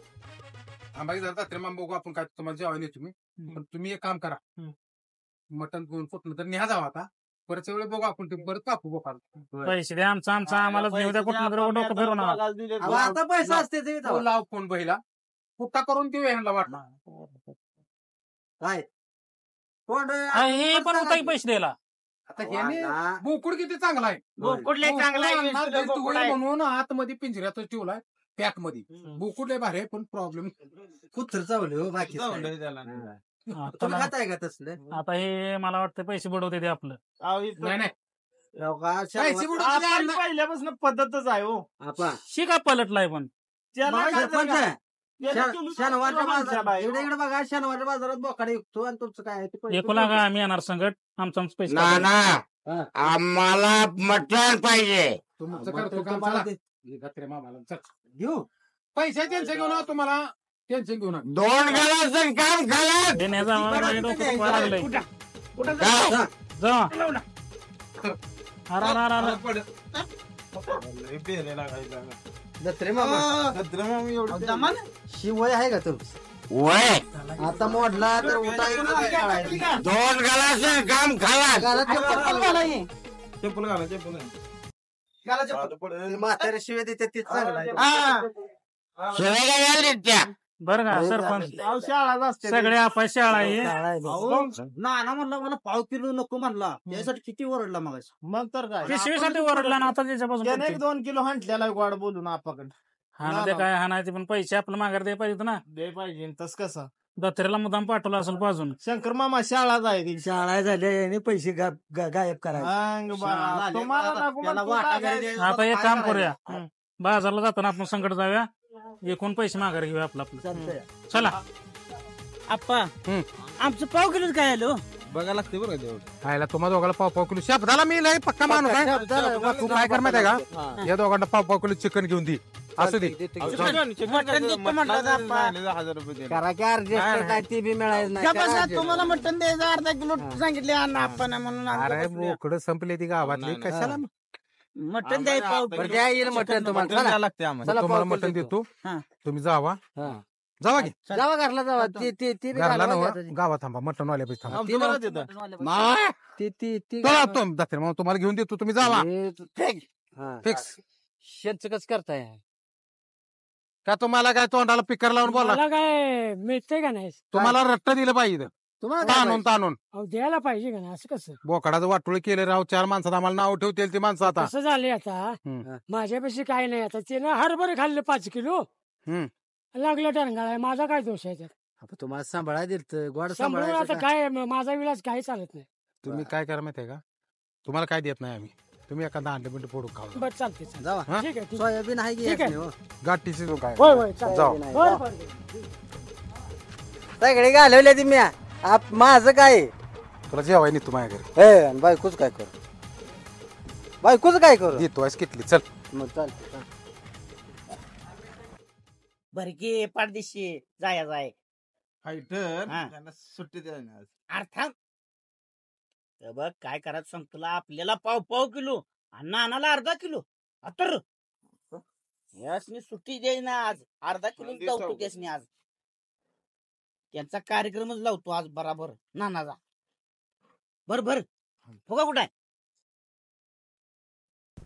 आंबाई जर तरी मग बघू आपण काय तुम्हाला जेवायला तुम्ही पण तुम्ही एक काम करा मटण फुटलं तर न्या जावा आता परत वेळेस बघू आपण ते परत कापू बोकाड पैसे द्या आमचा आम्हाला नेऊ द्या कुठं तरी डोकं फिरवणार आता पैसा असते ते तो लाव फोन बहिला कुठा करून देऊ ह्यांना वाटलं काय कोण हे पण होता की पैसे द्यायला आता ह्याने बोकुड किती चांगला आहे बोकुडले चांगला आहे म्हणून आतमध्ये पिंजऱ्यातच ठेवलाय पॅक मध्ये बोकुड लय भारी आहे पण प्रॉब्लेम कुत्र चावले हो बाकी तुम्ही खाताय का तसलं आता हे मला वाटतं पैसे बुडवते ते आपलं नाही नाही पैसे पहिल्यापासून पद्धतच आहे हो आपण शिका पलटलाय पण शनिवारच्या बाजारात इकडे बघा शनिवारच्या बाजारात बोकडे विकतो आणि तुमचं काय एकोला का आम्ही येणार संकट आमचं पैसे ना ना आम्हाला मटण पाहिजे तुमचं करतो काम चला मामाला घेऊ पैसे टेन्शन घेऊ ना तुम्हाला टेन्शन घेऊ ना 2 गलाचं काम खाला देण्याचा आम्हाला डोकं दुखायला लागलंय जा दत्रे मामा शिवय आहे का तुमचं वय आता मोडला तर उठाय 2 गलाचं काम खाला चप्पल घाला म्हातारे शिवाय देते तीच चांगला शिवाय त्या बरं का सरपंच शाळाच असते सगळे आपण शाळा आहे ना म्हणला मला 1/2 किलो नको म्हणला त्यासाठी किती ओरडला मग मग तर काय पिशवीसाठी ओरडला ना आता त्याच्यापासून 1-2 किलो हंटल्याला गोड बोलून आपाकडे हा ते काय हाणायचे पण पैसे आपलं माघार द्यायला पाहिजे ना दे पाहिजे तस कसं दत्रेला मुद्दाम पाठवला असेल पाजून शंकर मामा शाळाच आहे ती शाळा झाल्या पैसे गायब करायचे आता एक काम करूया बाजारला जाताना आपण संकट जाऊया एकूण पैसे माघार घेऊया आपलं चला आप्पा आमचं 1/2 किलो काय आलो बघा लागते बरं खायला तुम्हा दोघांना 1/2 किलो शब्दाला मी लय पक्का माणूस आहे तू काय कर माहिती आहे का या दोघांना 1/2 किलो चिकन घेऊन दे असू दे करा की अर्जस्ट काय ते बी मिळायचं नाही तुम्हाला मटण द्यायचं 1/2 किलो सांगितले आपण म्हणून अरे बोकडं संपले ती गावातली कशाला मटण द्यायचं येईल मटण तुम्हाला लागते आम्हाला तुम्हाला मटण देतो तुम्ही जावा जावा की जावा घरला जावा ती घरला नव्ह गावात थांबा मटण वाल्या पैसे थांबा तुम्हाला घेऊन देतो तुम्ही जावा फिक्स शेतच कस करताय का तुम्हाला काय तोंडाला पिकर लावून बोला मला काय मिळते का नाही तुम्हाला रट्ट दिलं पाहिजे ताणून ताणून द्यायला पाहिजे का नाही असं कसं बोकडाचं वाटोळ केलं राव 4 माणसात आम्हाला नाव ठेवतील ती माणसं आता असं झाले आता माझ्यापाशी काय नाही आता ते ना हरभरे खाल्ले 5 किलो लागलं टरंगाळा माझा काय दोष आहे त्यात तुम्हाला सांभाळा दिल गोड सांभाळून आता काय माझा विलास काही चालत नाही तुम्ही काय करा माहितीये का तुम्हाला काय देत नाही आम्ही तुम्ही एखादा अंडे बिंडे फोडून खाऊ बरं चालते जावा ठीक आहे सोयाबीन आहे ठीक आहे. गाठीची काय होय होय जाऊ सगळे घालवले ती म्या माझं काय तुला जेवाय नाही तू माझ्या घरी बायकोच काय करू देतो आहेस किटली चल मग चालते बरकी पाडदिशी जाय सुट्टी द्या अर्थात बघ काय करायचं सांग तुला आपल्याला 1/2 किलो आणि नानाला 1/2 किलो तर यासनी सुट्टी द्याय ना आज 1/2 किलो लावतो त्यासनी आज त्यांचा कार्यक्रमच लावतो आज बराबर नानाचा बर फुगा कुठे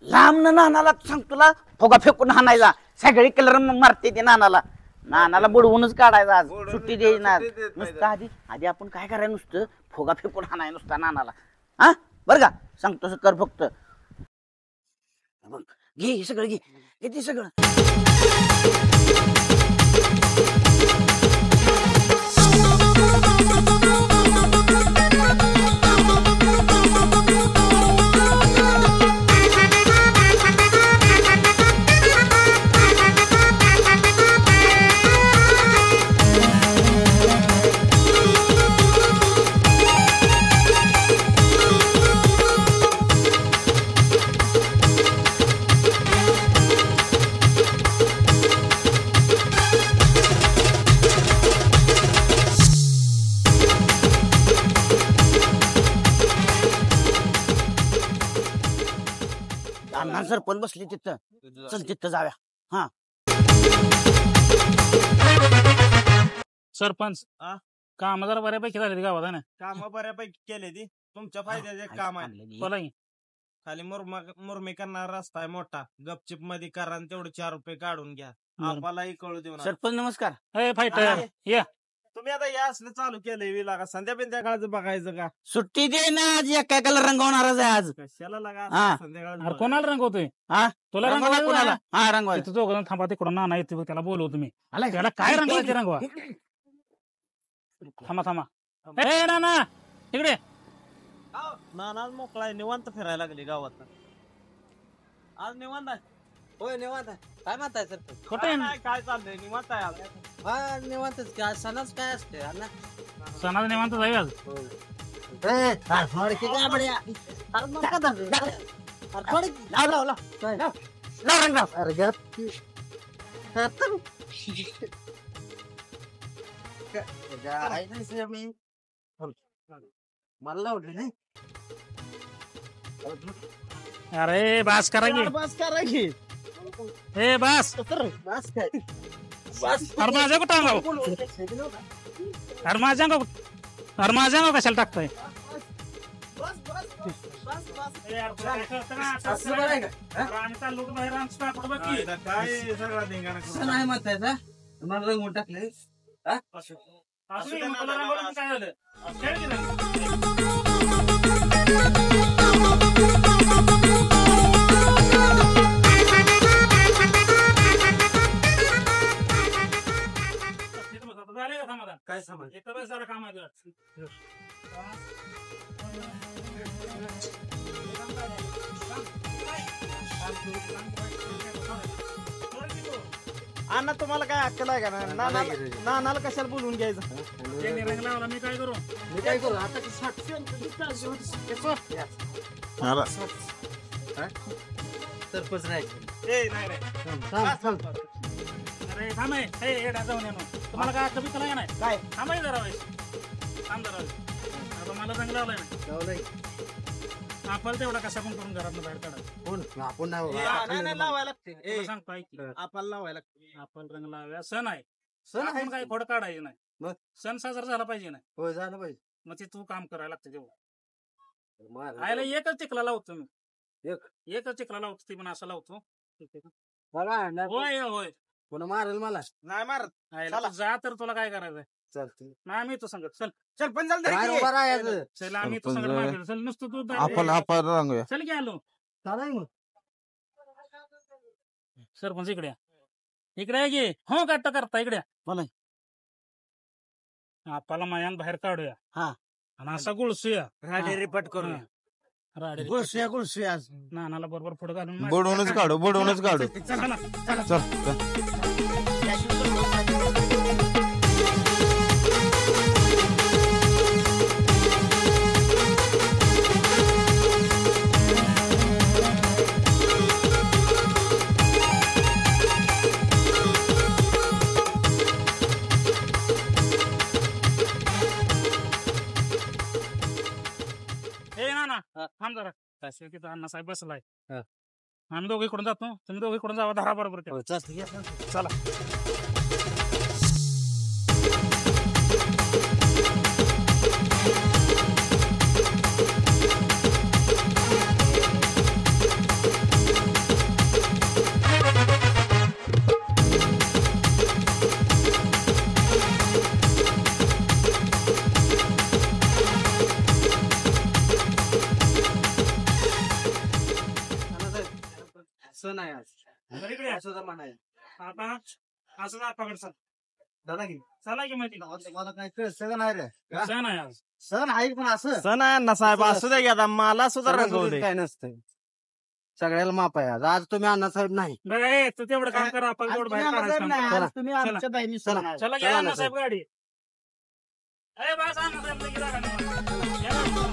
लांब नानाला सांग तुला फुगा फेकून हाणायला सगळी कलर मारते ते नानाला नानाला बुडवूनच काढायचं आज सुट्टी द्यायची ना नुसतं आधी आपण काय करायचं नुसतं फुगा फेकून आणाय नुसता नानाला हा बरं का सांगतो तसं कर फक्त बघ घे हे सगळं घे ते सगळं अण्णा सरपंच बसली तिथं चल तिथं जाऊया हा सरपंच काम जरा बऱ्यापैकी झाले गावात ना काम बऱ्यापैकी केले ती तुमच्या फायद्याचे काम आहे बोला की. खाली मुरमी करणारा रस्ता आहे मोठा गपचिप मध्ये करा आणि तेवढे 4 रुपये काढून घ्या आपल्यालाही कळू देऊ नका. सरपंच नमस्कार ए फायटर या तुम्ही आता या असलं चालू केलंय विला का संध्या बिंध्याकाळचं बघायचं का सुट्टी दे ना आज एकाला रंगवणारच आहे आज कशाला लागा हा. संध्याकाळ अरे कोणाला रंगवतोय हा तुला रंगवा रंगवायचं कोणाला ना? हा रंगवा इथं दोघं जण थांबा तिकडून नाना येते बघ, त्याला बोलवतो तुम्ही त्याला काय रंगवायचे रंगवा थांबा ए नाना इकडे नाना मोकळा आहे, निवांत फिरायला लागली गावात आज निवांत आहे. होय निवांत आहे. काय म्हणताय सर कुठे आहे? नाही, काय चाललंय निवांत आहे आज. हा निवांतच की आज सणाच काय असते अण्णा सणाला निवांत जाईल आज मला लावले नाही अरे बास करा की बस करा की ए बास बस काय अरे माझ्या कुठं अंगाव अरे माझ्या अंगाव कशाला टाकताय काय सगळा धिंगाणा करून. नाही म्हणताय ना मला रंगून टाकले काय समज इथं सारं काम आहे अण्णा तुम्हाला काय अक्कल आहे का ना नानाला कशाला बोलवून घ्यायचं रंग लावला मी काय करू मी काय करू आता सरपंच नाही अरे थांब हे जाऊन येणं तुम्हाला काय कमी केला नाही काय थांबाय जरा थांब जरा आता मला रंग लावलाय ना आपण तेवढा कसा पण करून घरात बाहेर काढा आपण नाही लावायला लागते तुला सांगतो ऐक की. आपण लावायला लागते आपण रंग लावूया सण आहे सण आपण काही खोड काढायचं नाही मग? सण साजरा झाला पाहिजे ना होय झालं पाहिजे मग ते तू काम करायला लागतं तेव्हा आयला एकच चिखला लावतो मी एकच चिखला लावतो ती पण असं लावतो होय होय पुन्हा मारेल मला नाही मारत आयला तू जा तर तुला काय करायचंय चालते नाही आम्ही तू सांगत चल चल पण चालतं उभा राहायचं चल आम्ही तू सांगत मागे चल नुसतं तू आपण रंगूया चल की आलो चालाय मग सरपंच इकडे या. इकडे आहे की हो काढता करता इकडे बोला. आपल्याला मायान बाहेर काढूया हा. आणि असा गुळसूया राडे रिपट करू राडे गुळसूया आज नानाला बरोबर पुढे घालून बुडवूनच काढू चला ना चल ना थांब जरा तिथं अण्णासाहेब बसलाय आम्ही दोघे इकडून जातो तुम्ही दोघे इकडून जावा धारा बरोबर चला सण आहे आज. बरं, इकडे या. असं तर म्हणायचं. आता असं आपाकडे चल. दादा की चला की माहिती मला काय कळलं नाही रे. सण आहे आज. सण आहे पण असं सण आहे अण्णा साहेब असू दे की आता मला सुद्धा रंगवू सणासुदीत दे. काय नसतं. सगळ्याला माप आहे आज. आज तुम्ही अण्णासाहेब नाही. बरं, ए, तू तेवढं काम कर आपण आज तेवढं तुम्ही बाहेर अण्णासाहेब नाही, काढायचं. आज तुम्ही चला. आमच्या बहिणी चला. सण आहे. चला चला घ्या ना, ना साहेब गाडी. ए बस आणा साहेब लगेच जागा नाही. या ना.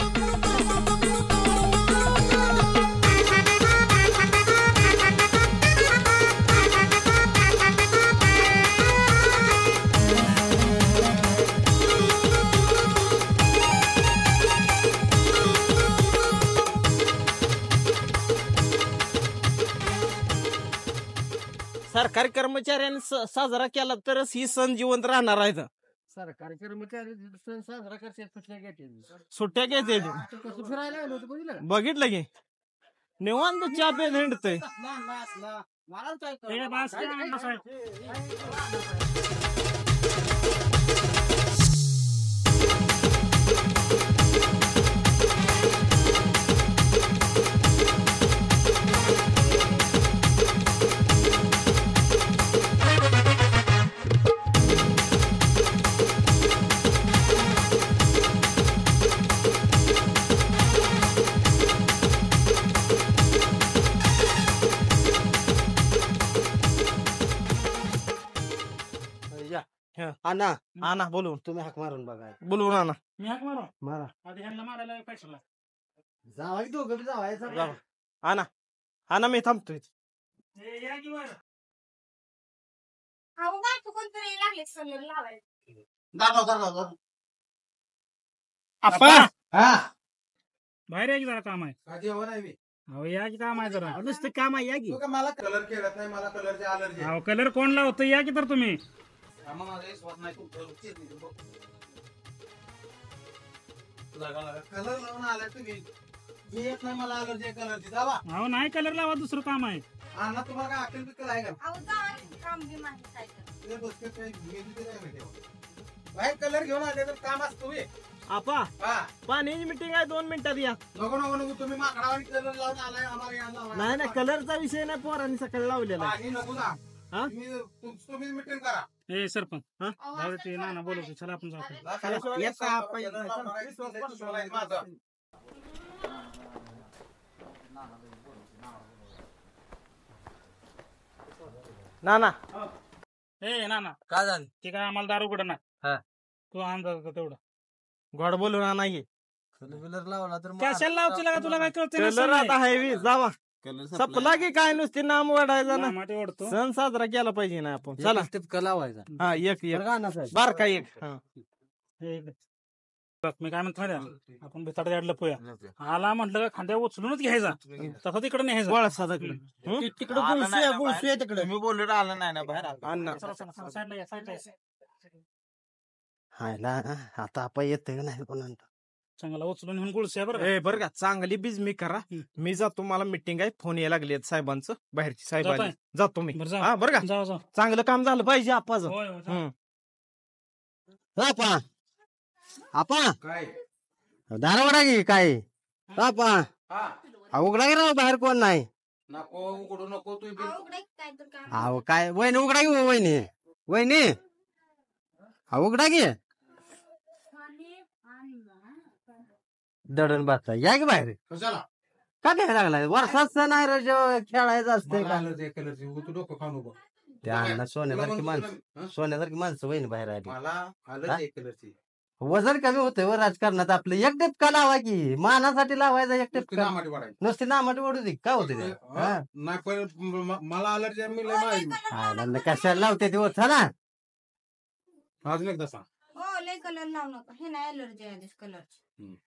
सरकारी कर्मचाऱ्यांनी साजरा केला तरच ही सण जिवंत राहणार आहेत. सरकारी कर्मचारी सण साजरा करतात कुठल्या घेते सुट्ट्या घेते कसं फिरायला आलो होतं बघितलं का? बघितलं की निवांत चहा पे हिंडतय. मला काय ए, बस की अण्णा साहेब. अण्णा आणा बोलून तुम्ही हाक मारून बघा. बोलवून आणा. मी हाक मारू. मारा. आधी ह्यांना मारायला पैशाला. जावा की दोघं बी जावायचं. जावा. आणा आणा मी थांबतोय. ए, या की वर. अहो बायको कोणतरी लागले सगळं लावायला. दाखव. आप्पा हा बाहेर या की जरा काम आहे. का जेवण आहे मी? अहो या की काम आहे जरा. नुसतं काम आहे या की. तू का मला कलर खेळत नाही, मला कलरची अलर्जी आहे. अहो कलर कोण लावतं या की तर तुम्ही. आम्हा माझा विश्वास नाही तुमच्यावर. कलर लावून आलाय तुम्ही. मी येत नाही, मला अलर्जी आहे कलरची. जावा अहो नाही कलर लावा दुसरं काम आहे. अण्णा, तुम्हाला काय अक्कल बिक्कल आहे का? अहो जावा काम बी माहिती काय तर. ते बसते काही मेहंदी काय माहिती आहे. बाहेर कलर घेऊन आले तर काम असतो बे. आपा हा पाण्याची मिटिंग आहे 2 मिनिटात या. नको तुम्ही माकडावानी कलर लावून आलाय आम्हाला यायला लावा. नाही नाही कलरचा विषय नाही पोरांनी सकाळी लावलेला आहे. पाणी नको ना. हा? तुम्ही मीटिंग करा. ए सरपंच हा? जाऊ दे ते ना बोलवतो. चला आपण जाऊ. येत का आपण? माझा. ना ना ए ना ना काय झालं? ते काय आम्हाला दारू कुठं हा. नाही. तू अंदाज तेवढं गोड बोलून आणा की. कलर लावला तर कशाला लावची लागा तुला काय कळतं कलर आता हायवी जावा. सपला की काय नुसती नाम वाढायचं ना. ओढतो. सण साजरा केला पाहिजे ना आपण. चला टिपका लावायचा. हा एक एक बरं का अण्णासाहेब? बारका एक. हा. बघ मी काय म्हणतो माहिती आहे? आपण भिताड द्यायला पोया आला म्हटलं खांद्या उचलूनच घ्यायचा तसं तिकडे न्यायचा. वळसा तिकडे. तिकडे गुळसुया तिकडे. मी बोललो आलं नाही ना बाहेर. अण्णा साईडला या, साईडला या. हायला आता आपण येतोय का नाही कोणा चांगला उचलून घेऊन गुळस्या बरं का? ए बरं का चांगली बीज मी करा. मी जातो, मला मिटिंग आहे, फोन यायला लागले साहेबांचं, बाहेरची साहेब आले. जाताय? जातो मी. बरं जा. हा बरं का जाऊ जाऊ. चांगलं काम झालं पाहिजे आपाचं. होय, होय, जा. हम्म. आपा काय दारवाडा की काय आपा हा उघडा की राव, बाहेर कोण नाही. नको उघडू नको तू बिल. अहो उघडा काय तर काम. अहो काय वहिनी उघडा की वहिनी वहिनी उघडा की दडण बाचा या की बाहेर. कशाला का काय लागलाय वर्षात सण आहे रे, जेव्हा खेळायचं असतंय मला का. अलर्जी आहे कलरची. तू डोकं खाऊ नको. त्या अण्णा सोन्यासारखी तुला माणसं म्हणतो ना, सोन्यासारखी माणसं वहिनी बाहेर आली. मला अलर्जी आहे कलरची. वजन कमी होतंय व राजकारणात आपलं. एक टिपका लावा की मानासाठी लावायचा एक नुसती टिपका. नामाटी वाढायची. नुसती नामाट ओढू दे काय होते ते. हा? नाही पण मला अलर्जी आहे. मी लय माहिती. कशाला लावते दिवस चला. अजून एकदा सांग. हो लय कलर लावू नका. हे नाही अलर्जी आहे कलरची.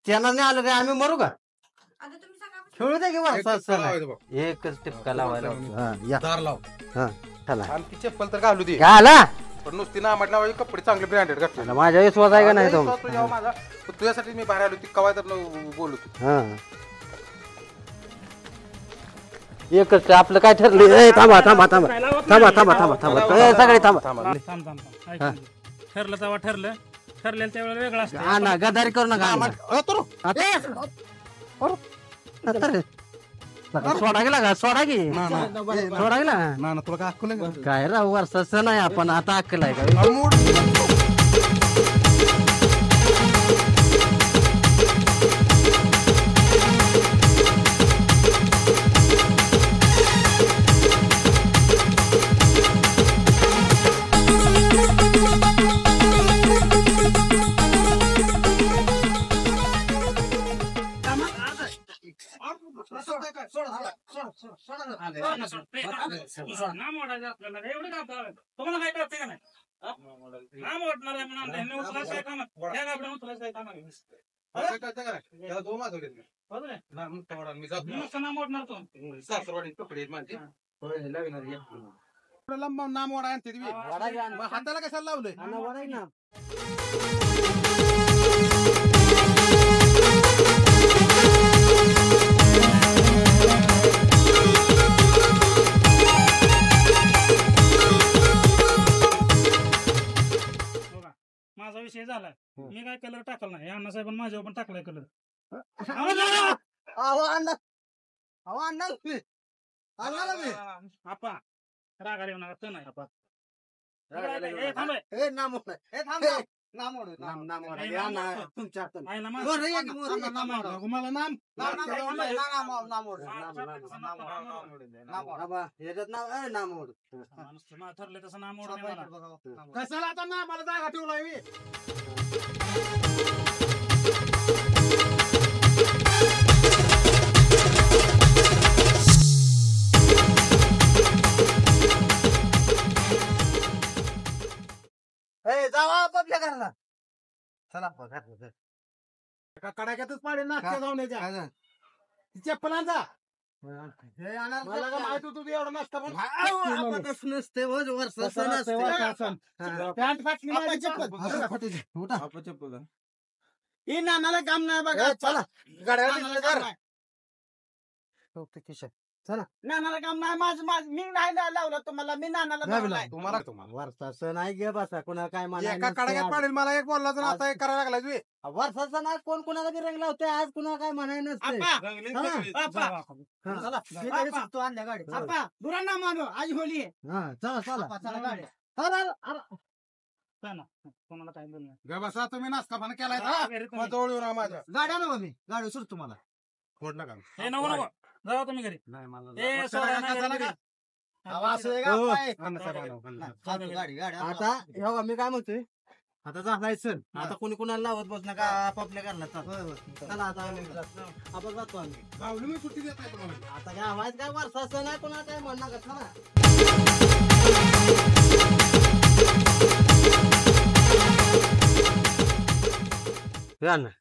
त्यांना नाही आलं रे आम्ही मरू का. आता तुम्ही सांगा. खेळू दे की एक वर्षात टिपका सण आहे. लावायचं बघ. एकच टिपका लावायला हा, या दार लाव. हा चला आणि ती चप्पल तर घालू दे. काय आला पण नुसती नामाट लावायची. कपडे चांगले ब्रँडेड घातले. आता माझ्या विश्वास आहे का नाही तो. तुझ्या माझा तुझ्यासाठी मी बाहेर आलो. ती कवाय तर बोलू तू. हा एकच आपलं काय ठरलं. ए, थांबा थांबा थांबा काय लावत थांबा नाही. थांबा थांबा थांबा ए, सगळे थांबा. थांब थांब थांब. ऐक म्हणजे. ठरलं तेव्हा ठरलं. ठरलेलं त्यावेळेला वेगळं असतं. हा ना गदारी करू नका. सोडा गेला का सोडा की सोडा गेला ना तुला काय अक्कल आहे का? काय राव वर्षाचं नाही आपण आता अक्कल आहे का नाम ओढायचं आपल्याला एवढं का आपल्याला? तुम्हाला काय कळतंय का नाही? नाम ओढणार आहे म्हणून ह्यांनी उचलायचं आहे कामात. या गाबड्या उचलायचं आहे कामात. बरोबर आहे? मी नुसतं नाम ओढणार तो. नाम वाडा आणते तुम्ही. मग हाताला कशाला लावलंय बघा, माझा विषय झालाय. मी काय कलर टाकला नाही. अण्णासाहेबांनी माझ्यावर पण टाकलाय कलर. आपा रागाला येऊ नका. नाही आपा. ए, थांब रे. आईला मार. नुसतं नाव ठरलं तसं नाम ओढ नाही मला. कशाला आता ना मला जागा ठेवलाय मी. जावा आपल्या घरला चला कडाक्यातच पाडेल ना जाऊन चप्पलांचा मला काय माहित होतं तू एवढा नसता पण नसते पॅन्ट फाटली माझी चप्पल ही नानाला काम नाही बघा चला गाड्या नानाला काम नाही माझं मी नाही लावलं तुम्हाला मी नानाला लावलाय. तुम्हाला वर्षाचं नाही गे बसा कुणा काय एका कडाक्यात पाडेल मला एक बोलला तर आता एक करायला लागला तुम्ही वर्षाचा नाही कोण कुणाला बी रंग लावतोय आज कुणा काय म्हणाय नसते आणल्या गाडी दुरांना मानो आज होली चला चला कोणाला काय बोल नाही. ग बसा तुम्ही नाश्ता पण केलाय जवळ येऊ नका माझ्या गाड्या नको मी गाडी सुट तुम्हाला फोड नका हे नको नको जावा तुम्ही घरी. नाही मला ए, सोडा नाही घरी. आता हो मी काय म्हणतोय आता जायचं आता कोणी कुणाला लावत बस नका आपापल्या घरला चला आता आपण जातो आम्ही मी सुट्टी देत नाही तुम्हाला. आता काय आवाज काय वर्षाचं नाही कोणाला काय म्हणणार का चला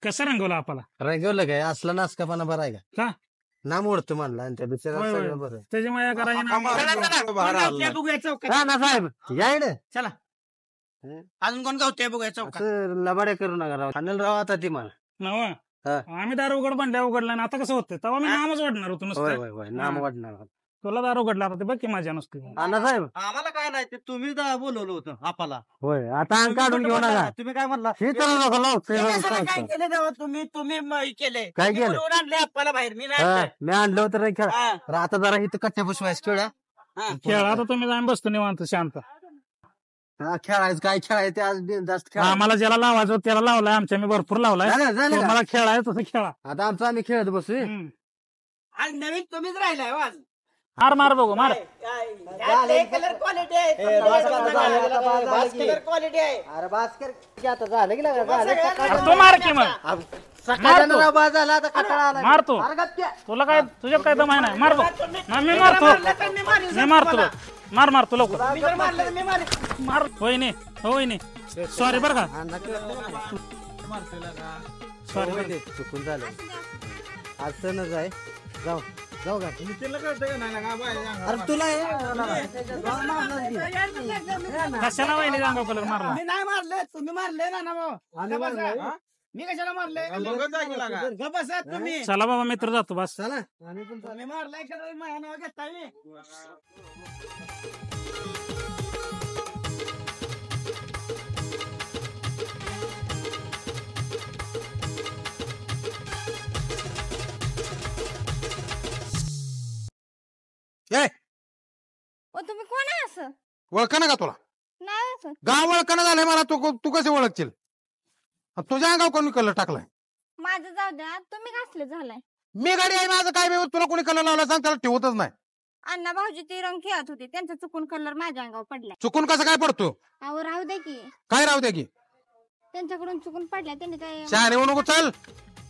कसं रंगवलं आपला रंगवलं काय असला नासकापणा बरा आहे का? नाम ओढतो म्हणला आणि त्या दुसऱ्या सगळं बरं त्याची माया करायची ना साहेब या इकडे चला अजून कोण गावते बघूया चौकात. लबाड्या करू नका राव खाण्याला राव आता ती मला नवा आम्ही दार उघड बनल्या उघडला ना आता कसं होतं तेव्हा मी नामच वाढणार होतो होय नुसतं. होय नाम वाढणार तुला दार उघडला आता ते बघ की माझ्या नुसतं. साहेब आम्हाला काय नाही ते तुम्ही बोलवलं होतं आपाला. होय आता अंग काढून घेऊ नका तुम्ही काय म्हणला हे करू नका लाव काय केले तेव्हा तुम्ही केले काय केलं? बोलवून आणले आपाला बाहेर मी नाही हा, आणलं. मी आणलं होतं रे खेळ हा. तर आता जरा इथं कट्ट्या बसवायचं खेळ खेळ आता तुम्ही जाऊन बसतो निवांत शांत. खेळायचं काय खेळायचं ते आज जास्त खेळ आम्हाला ज्याला लावायचं त्याला लावलाय आमच्या मी भरपूर लावलाय. झालं का? मला खेळायचं तसं खेळा. आता आमचं आम्ही खेळत बसू हम्म. आज नवीन तुम्हीच राहिलाय हो आज. मार मार बघू मार. कलर क्वालिटी आहे क्वालिटी आहे. अरे बास्कर आता झालं की अरे तू मार की मग. झाला आता कटाळा आला मारतो तुला काय तुझ्यात काय दम आहे नाही. मार बघ. नाही, मी मारतो मी मारतो बघ. मार मारतो लवकर मी जर मारलं तर मी मारेन. मार. होय नाही सॉरी बरं का सॉरी बरं का. चुकून झालं आज सणच आहे जाऊ जाऊ का अरे तुला कशाला वहिनी जांगाव कलर मारला. मी नाही मारले तुम्ही मारले ना भाऊ. मी कशाला मारले बसा तुम्ही. चला बाबा मित्र जातो बस. चला तुम्ही मारलाय कलर माझ्या नाव घेता मी. तुम्ही कोण आहे असं? ओळखा का तुला? नाही असं. गाव ओळखणं झालंय मला. तू कसे ओळखशील? तुझ्या अंगावर कोणी कलर टाकलाय? माझं जाऊ द्या, तुम्ही घासले झालाय. मी गाडी आहे, माझं काय बे, तुला कोणी कलर लावला सांग, त्याला ठेवतच नाही. अण्णा भाऊजी ते रंग खेळत होते, त्यांचा चुकून कलर माझ्या अंगावर पडलाय. चुकून कसं काय पडतो? अहो राहू दे की, काय राहू द्या की? त्यांच्याकडून चुकून पडलाय. त्यांनी काय शहाणे होऊ नको, चल.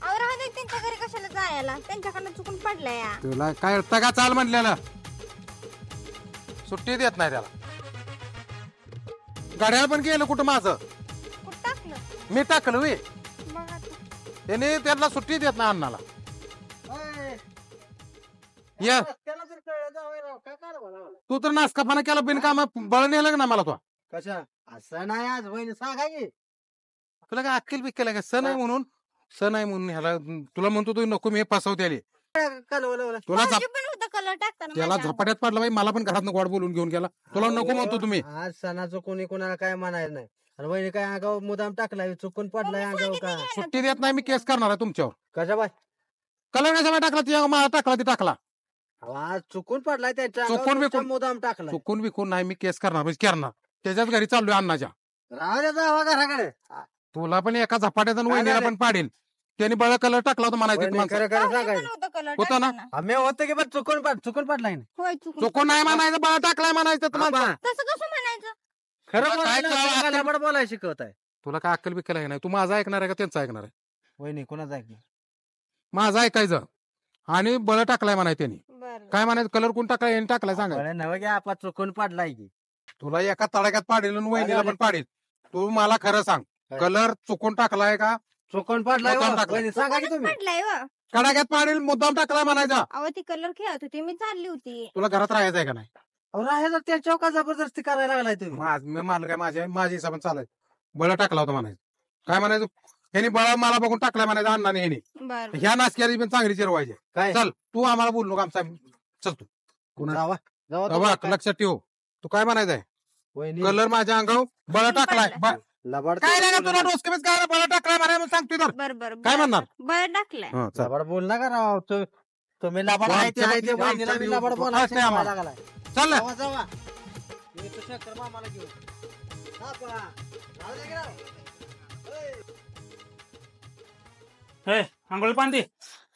अहो राहू दे, त्यांच्या घरी कशाला जायला, त्यांच्याकडनं चुकून पडलाय. तुला काय का चाल म्हणलेलं? सुट्टी देत नाही त्याला. गाड्याला पण गेलं कुठं माझं? कुठं टाकलं? मी टाकलं वे. बघ आता. त्याने त्यांना सुट्टी देत नाही अण्णाला. या त्याला जर कळलं जावई राव, काय करा मला? तू तर नासकापणा केला, बिनकाम बळ नेलं ना मला. तो कशा असं नाही, आज बहिणी सांगा की. तुला काय अक्कल बिक्कल आहे का? सण आहे म्हणून, सण आहे म्हणून ह्याला तुला म्हणतो तू नको, मी फसवते आली तुला. भाऊजी पण होतं कलर टाकताना त्याला माझ्या झपाट्यात पडला बाई, मला पण घरात गोड बोलून घेऊन गेला. तुला नको म्हणतो तुम्ही. आज सणाचं कोणी कोणाला काय म्हणायचं नाही. आणि बहिणी काय अंगावर मुदाम टाकलाय, चुकून पडलाय अंगावर का? सुट्टी देत नाही, मी केस करणार आहे तुमच्यावर. कशा बाय कलर कशा टाकला? तुझ्या मला टाकला ती टाकला. आज चुकून पडलाय त्याच्या चुकून अंगावर, बिकून- मुदाम टाकलाय. चुकून बिकून नाही, मी केस करणार म्हणजे करणार. त्याच्याच घरी चाललोय अण्णाच्या. राहू द्या, जावा घराकडे. तुला पण एका झपाट्यात आणि वहिनीला पण पाडेल. त्यांनी बळ कलर टाकला होता म्हणायचं वहिनी माणसं. खरं खरं भाऊजी पण सांगायचं होतं कलर होतं ना? टाकताना. आम्ही होतं की पण चुकून पडलाय ना. होय चुकून. चुकून नाही म्हणायचं, बळ टाकलाय म्हणायचं तर माणसं. आबा, तसं कसं म्हणायचं? खरं तुला काय बोलायला कळलं? सांगायला बड बोलायला शिकवत आहे. तुला काय अक्कल बिक्कल आहे नाही? तू माझं ऐकणार आहे का त्यांचं ऐकणार आहे? वहिनी कोणाचं ऐकलं? माझं ऐकायचं. आणि बळ टाकलाय म्हणाय त्यांनी. बरं. काय म्हणायचं? कलर कोण टाकलाय? यांनी टाकलाय सांगा. बरं नव्हे की आपा चुकून पडलाय की. तुला एका तडाख्यात पाडेल आणि वहिनीला पण पाडेल. तू मला खरं सांग, कलर चुकून टाकलाय का? चुकून पडलाय मुद्दाम हो. टाकलाय. वहिनी सांगा की तुम्ही. पडलाय व. तडाख्यात पाडेल, मुद्दाम टाकलाय म्हणायचा. अहो ती कलर खेळत होती, मी चालली होती. तुला घरात राहायचं आहे का नाही? अहो, राहायचं त्याच्यावर का जबरदस्ती करायला लागलाय तुम्ही? मला काय माझ्या हिसाबाने चालायचं. बळ टाकला होता म्हणायचं. काय म्हणायचं? ह्यानी बळ मला बघून टाकलाय म्हणायचं अण्णाने. ह्यानी बरं. ह्या नासक्याची पण चांगली चिरवायची. काय चल तू आम्हाला बोल नको, आमचा चल तू. जावा जावा बघ, तुम्ही. लक्षात ठेव. तू काय म्हणायचंय? वहिनी कलर माझ्या अंगावर बळ टाकलाय. लबाड काय नाही का तुला डोसकेच काय बळ टाकलाय म्हणाय सांगतोय तर. बरं बरं काय म्हणणार? बरं टाकलाय. हं, चल. लबाड बोल नका राव. तुम्ही लबाड आहे ते आहे ते वहिनीला मी लबाड बोलायला नाही आम्हाला. शिकवायला लागलाय. चल ना. जावा जावा. मी तर शंकर मामाला घेऊन. हा, पहा. राहू दे की राव. हे आंघोळी पाणी दे.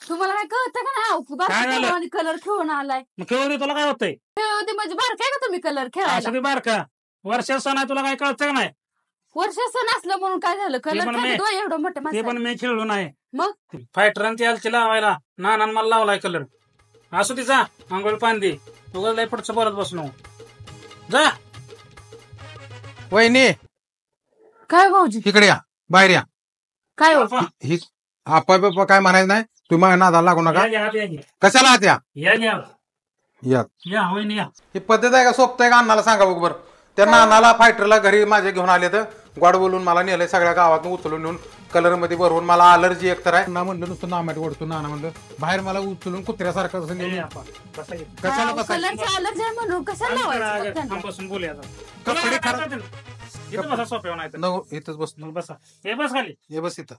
तुम्हाला काय कळतं का काय झालं? नाही? कलर खेळून आलाय. मग खेळू दे, तुला काय होतंय? खेळते म्हणजे बार काय का तुम्ही कलर खेळायला? असं बी बार का वर्षा सण आहे, तुला काय कळतं का नाही? वर्ष सण असलं म्हणून काय झालं? कलर पण मी- खेळतो एवढं मोठे ते माणसं. पण मी खेळलो नाही. मग? फायटरांची आलची लावायला नानान मला लावलाय कलर. असू दे, जा आंघोळी पाणी दे. तू लय पुढचं बोलत बसू नको. जा. वहिनी काय भाऊजी? इकडे या, बाहेर या. काय हो? बापा, ही आपा बिपा काय म्हणायचं नाही. तुम्ही माझ्या नादाला लागू नका. या घ्या, या घ्या. कशाला आहात या? या घ्या, या. या होईन या. ही पद्धत आहे का? सोपत आहे का? अण्णाला सांगा बघ बरं. त्या नानाला फायटरला घरी माझ्या घेऊन आले तर गोड बोलून मला नेलंय, सगळ्या गावातून उचलून नेऊन कलर मध्ये भरवून. मला अलर्जी एक तर आहे ना. म्हणलं नुसतं नामाट ओढतो. नाना म्हणलं बाहेर मला उचलून कुत्र्यासारखं असं या, नेऊन. आपा. बसा की. कशाला बसायचं? कलरचा अलर्जी आहे म्हणून कशाला लावायचं त्यांना? थांबपासून बोलूया आता. कपडे तुला काय खराब- कळतं? इथं बसा सोप्यावर नाही तर. नको, इथंच बसतो. मग बसा. हे बस खाली. हे बस इथं.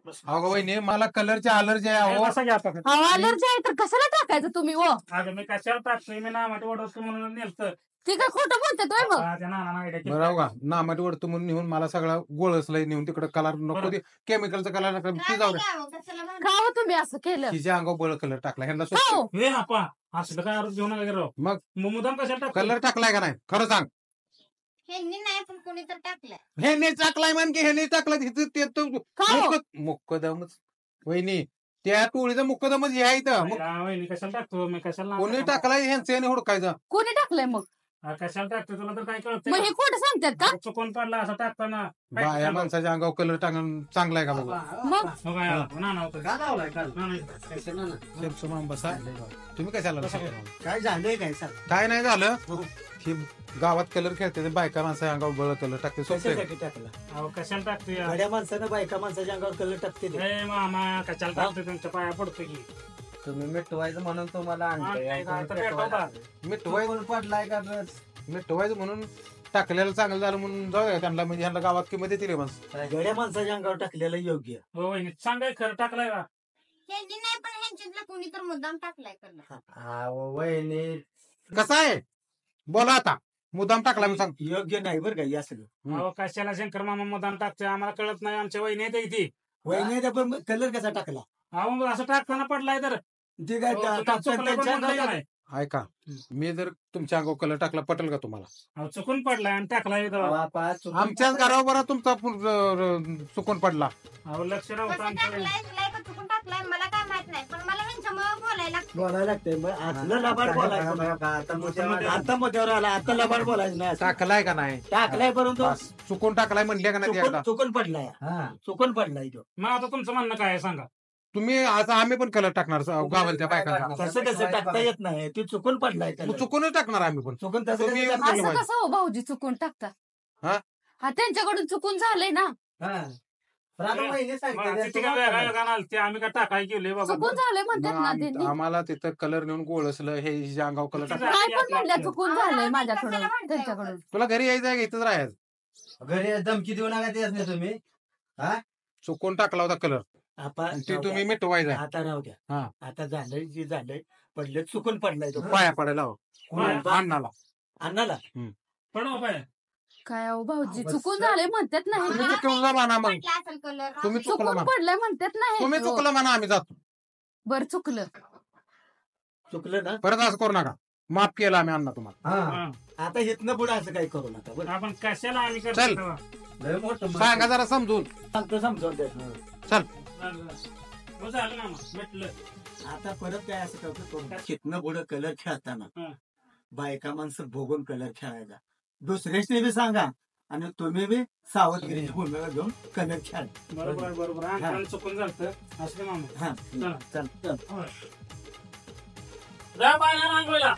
बस. अहो वहिनी, मला कलरची अलर्जी आहे. हे अहो बसा की आपा. अलर्जी आहे तर कशाला टाकायचं तुम्ही? हो अगं मी कशाला टाकतोय? मी नामाट ओढवतो म्हणून नेलतं. ते काय खोटं बोलतात होय मग? त्या नानानं idea केली. बरं का? नामाट ओढतो म्हणून नेऊन मला सगळा गोळसलाय नेऊन तिकडे कलर नको ते केमिकलचा कलर ती जाऊ द्या. कशाला भांडण? का हो तुम्ही असं केलं? तिच्या अंगावर बळ कलर टाकला. ह्यांना का हो? हे आपा असलं काय आरोप घेऊन वगैरे राव. मग मग मुद्दाम कशाला टाकतोय? कलर टाकलाय का नाही? खरं सांग. ह्यांनी नाही पण कोणी तर टाकलाय. ह्याने टाकलाय मान की ह्याने टाकलाय? का हो? मुक्कदमच वहिनी, त्या टोळीचा मुक्कदमच हे आहे इथं. मग हा, वहिनी कशाला टाकतो? मी कशाला नाव कोणी टाकतो? टाकलाय ह्यांचं याने हुडकायचं. कोणी टाकलंय मग? हा, कशाला टाकतो? तुला तर काय कळतं? मग हे खोटं सांगतात का? चुकून पडला असं टाकताना. बाया माणसाच्या अंगावर कलर टाकणं चांगलं आहे का बघा? मग हो काय आला? नाना होतं. बसा. तुम्ही कशाला बसा. काय झालंय काय सांग काय नाही झालं. ही गावात कलर खेळते ते बायका माणसा अंगावर बळ कलर टाकते. सोपं आहे. कशासाठी टाकला अहो, कशाला टाकतोय? गाड्या माणसानं बायका माणसाच्या अंगावर कलर टाकते ते. ए मामा, कशाला टाकतोय? तुमच्या पाया पडतो की. तुम्ही मिटवायचं म्हणून तुम्हाला आणलंय. आणलंय का? तुम्ही आता पेटवायला. पेटवता. मिटवायचं चुकून पडलाय का बस? मिटवायचं म्हणून टाकलेलं चांगलं झालं म्हणून जाऊ द्या त्यांना. म्हणजे ह्यांना गावात किंमत येतील हे माणसं. गड्या माणसाच्या अंगावर टाकलेलं योग्य. हो वहिनी, सांगाय खरं टाकलाय का? ह्यांनी नाही पण ह्यांच्यातला कोणी तर मुद्दाम टाकलाय कलर. हा वहिनी कसं आहे? बोला आता मुद्दाम टाकला मी सांगतो. योग्य नाही बरं का या सगळं. अहो कशाला शंकर मामा मुद्दाम टाकतोय आम्हाला कळत नाही आमच्या वहिनी येते इथे. वहिनी पण कलर कसा टाकला अहो मग असं टाकताना पडलाय तर ते काय टाकतात त्यांच्या अंगावर नाही. ऐका मी जर तुमच्या अंगावर कलर टाकला पटेल का तुम्हाला? अहो चुकून पडलाय आणि टाकलाय इथं. आमच्याच घरावर बरा तुमचा चुकून पडला. अहो लक्ष नव्हतं कसं आमचं. टाकलाय तुला का चुकून टाकलाय मला काय माहित नाही पण मला ह्यांच्यामुळे बोलायला लागतं. बोलायला लागतंय मग असलं लबाड बोलायचं नाही. आता मुद्द्यावर आला आता लबाड बोलायचं नाही. टाकलाय का नाही? टाकलाय परंतु बस. चुकून टाकलाय म्हणले का नाही एकदा? चुकून पडलाय चुकून पडलाय तो. मग आता तुमचं म्हणणं काय आहे सांगा. तुम्ही आता आम्ही पण कलर टाकणार गावाच्या बायकांना. तसं कसं टाकता येत नाही ते चुकून पडलाय मग चुकूनच टाकणार आम्ही पण. चुकून तसं तुम्ही कसं टाकता असं कसं हो भाऊजी चुकून टाकता? हा? हा त्यांच्याकडून चुकून झालंय ना. किती काय वेगळा वेगळा आलते, आम्ही काय टाकाय गेले बाबा. चुकून झालंय म्हणतात ना त्यांनी. आम्हाला तिथं कलर नेऊन गोळसलं हे हिच्या अंगावर कलर टाकलं. काय पण म्हणल्या चुकून झालंय माझ्याकडून त्यांच्याकडून. तुला घरी यायचं आहे का इथंच राहायचं? घरी धमकी देऊ नका तेच नाही तुम्ही. चुकून टाकला होता कलर आपण ते तुम्ही मिटवायचा. आता राहू द्या. हा. आता झालंय जे झालंय पडलं चुकून पडलाय तो पाया पडायला हो. अण्णाला अन्नाला पडवा पाय. काय अहो भाऊजी चुकून झालंय म्हणतात तुम्ही नाही. चुकलं म्हणा मग. पडला असेल कलर. तुम्ही चुकलं चुकून म्हणा. पडलंय म्हणतात तुम्ही नाही. चुकलं म्हणा आम्ही जातो. बर चुकलं. चुकलं ना. परत असं करू नका. माफ केलं आम्ही अण्णा तुम्हाला. हा. आता इथनं पुढे असं काही करू नका बरं. आपण कशाला आम्ही करतो चल. तेव्हा? लय मोठं सांगा जरा समजून. सांगतो समजावून द्या. चल मग झालं ना मग म्हटलं. आता परत काय असं करतो करू नका. इथनं पुढे कलर खेळताना हा. बायका माणसं भोगून कलर खेळायचा. दुसऱ्याची बी सांगा आणि तुम्ही बी सावधगिरी भूमिका घेऊन कलर खेळा. बरोबर बरोबर. आमच्याकडून चुकून झालं असं मामा. हा चला. चल जा बाहेर आंघोळीला.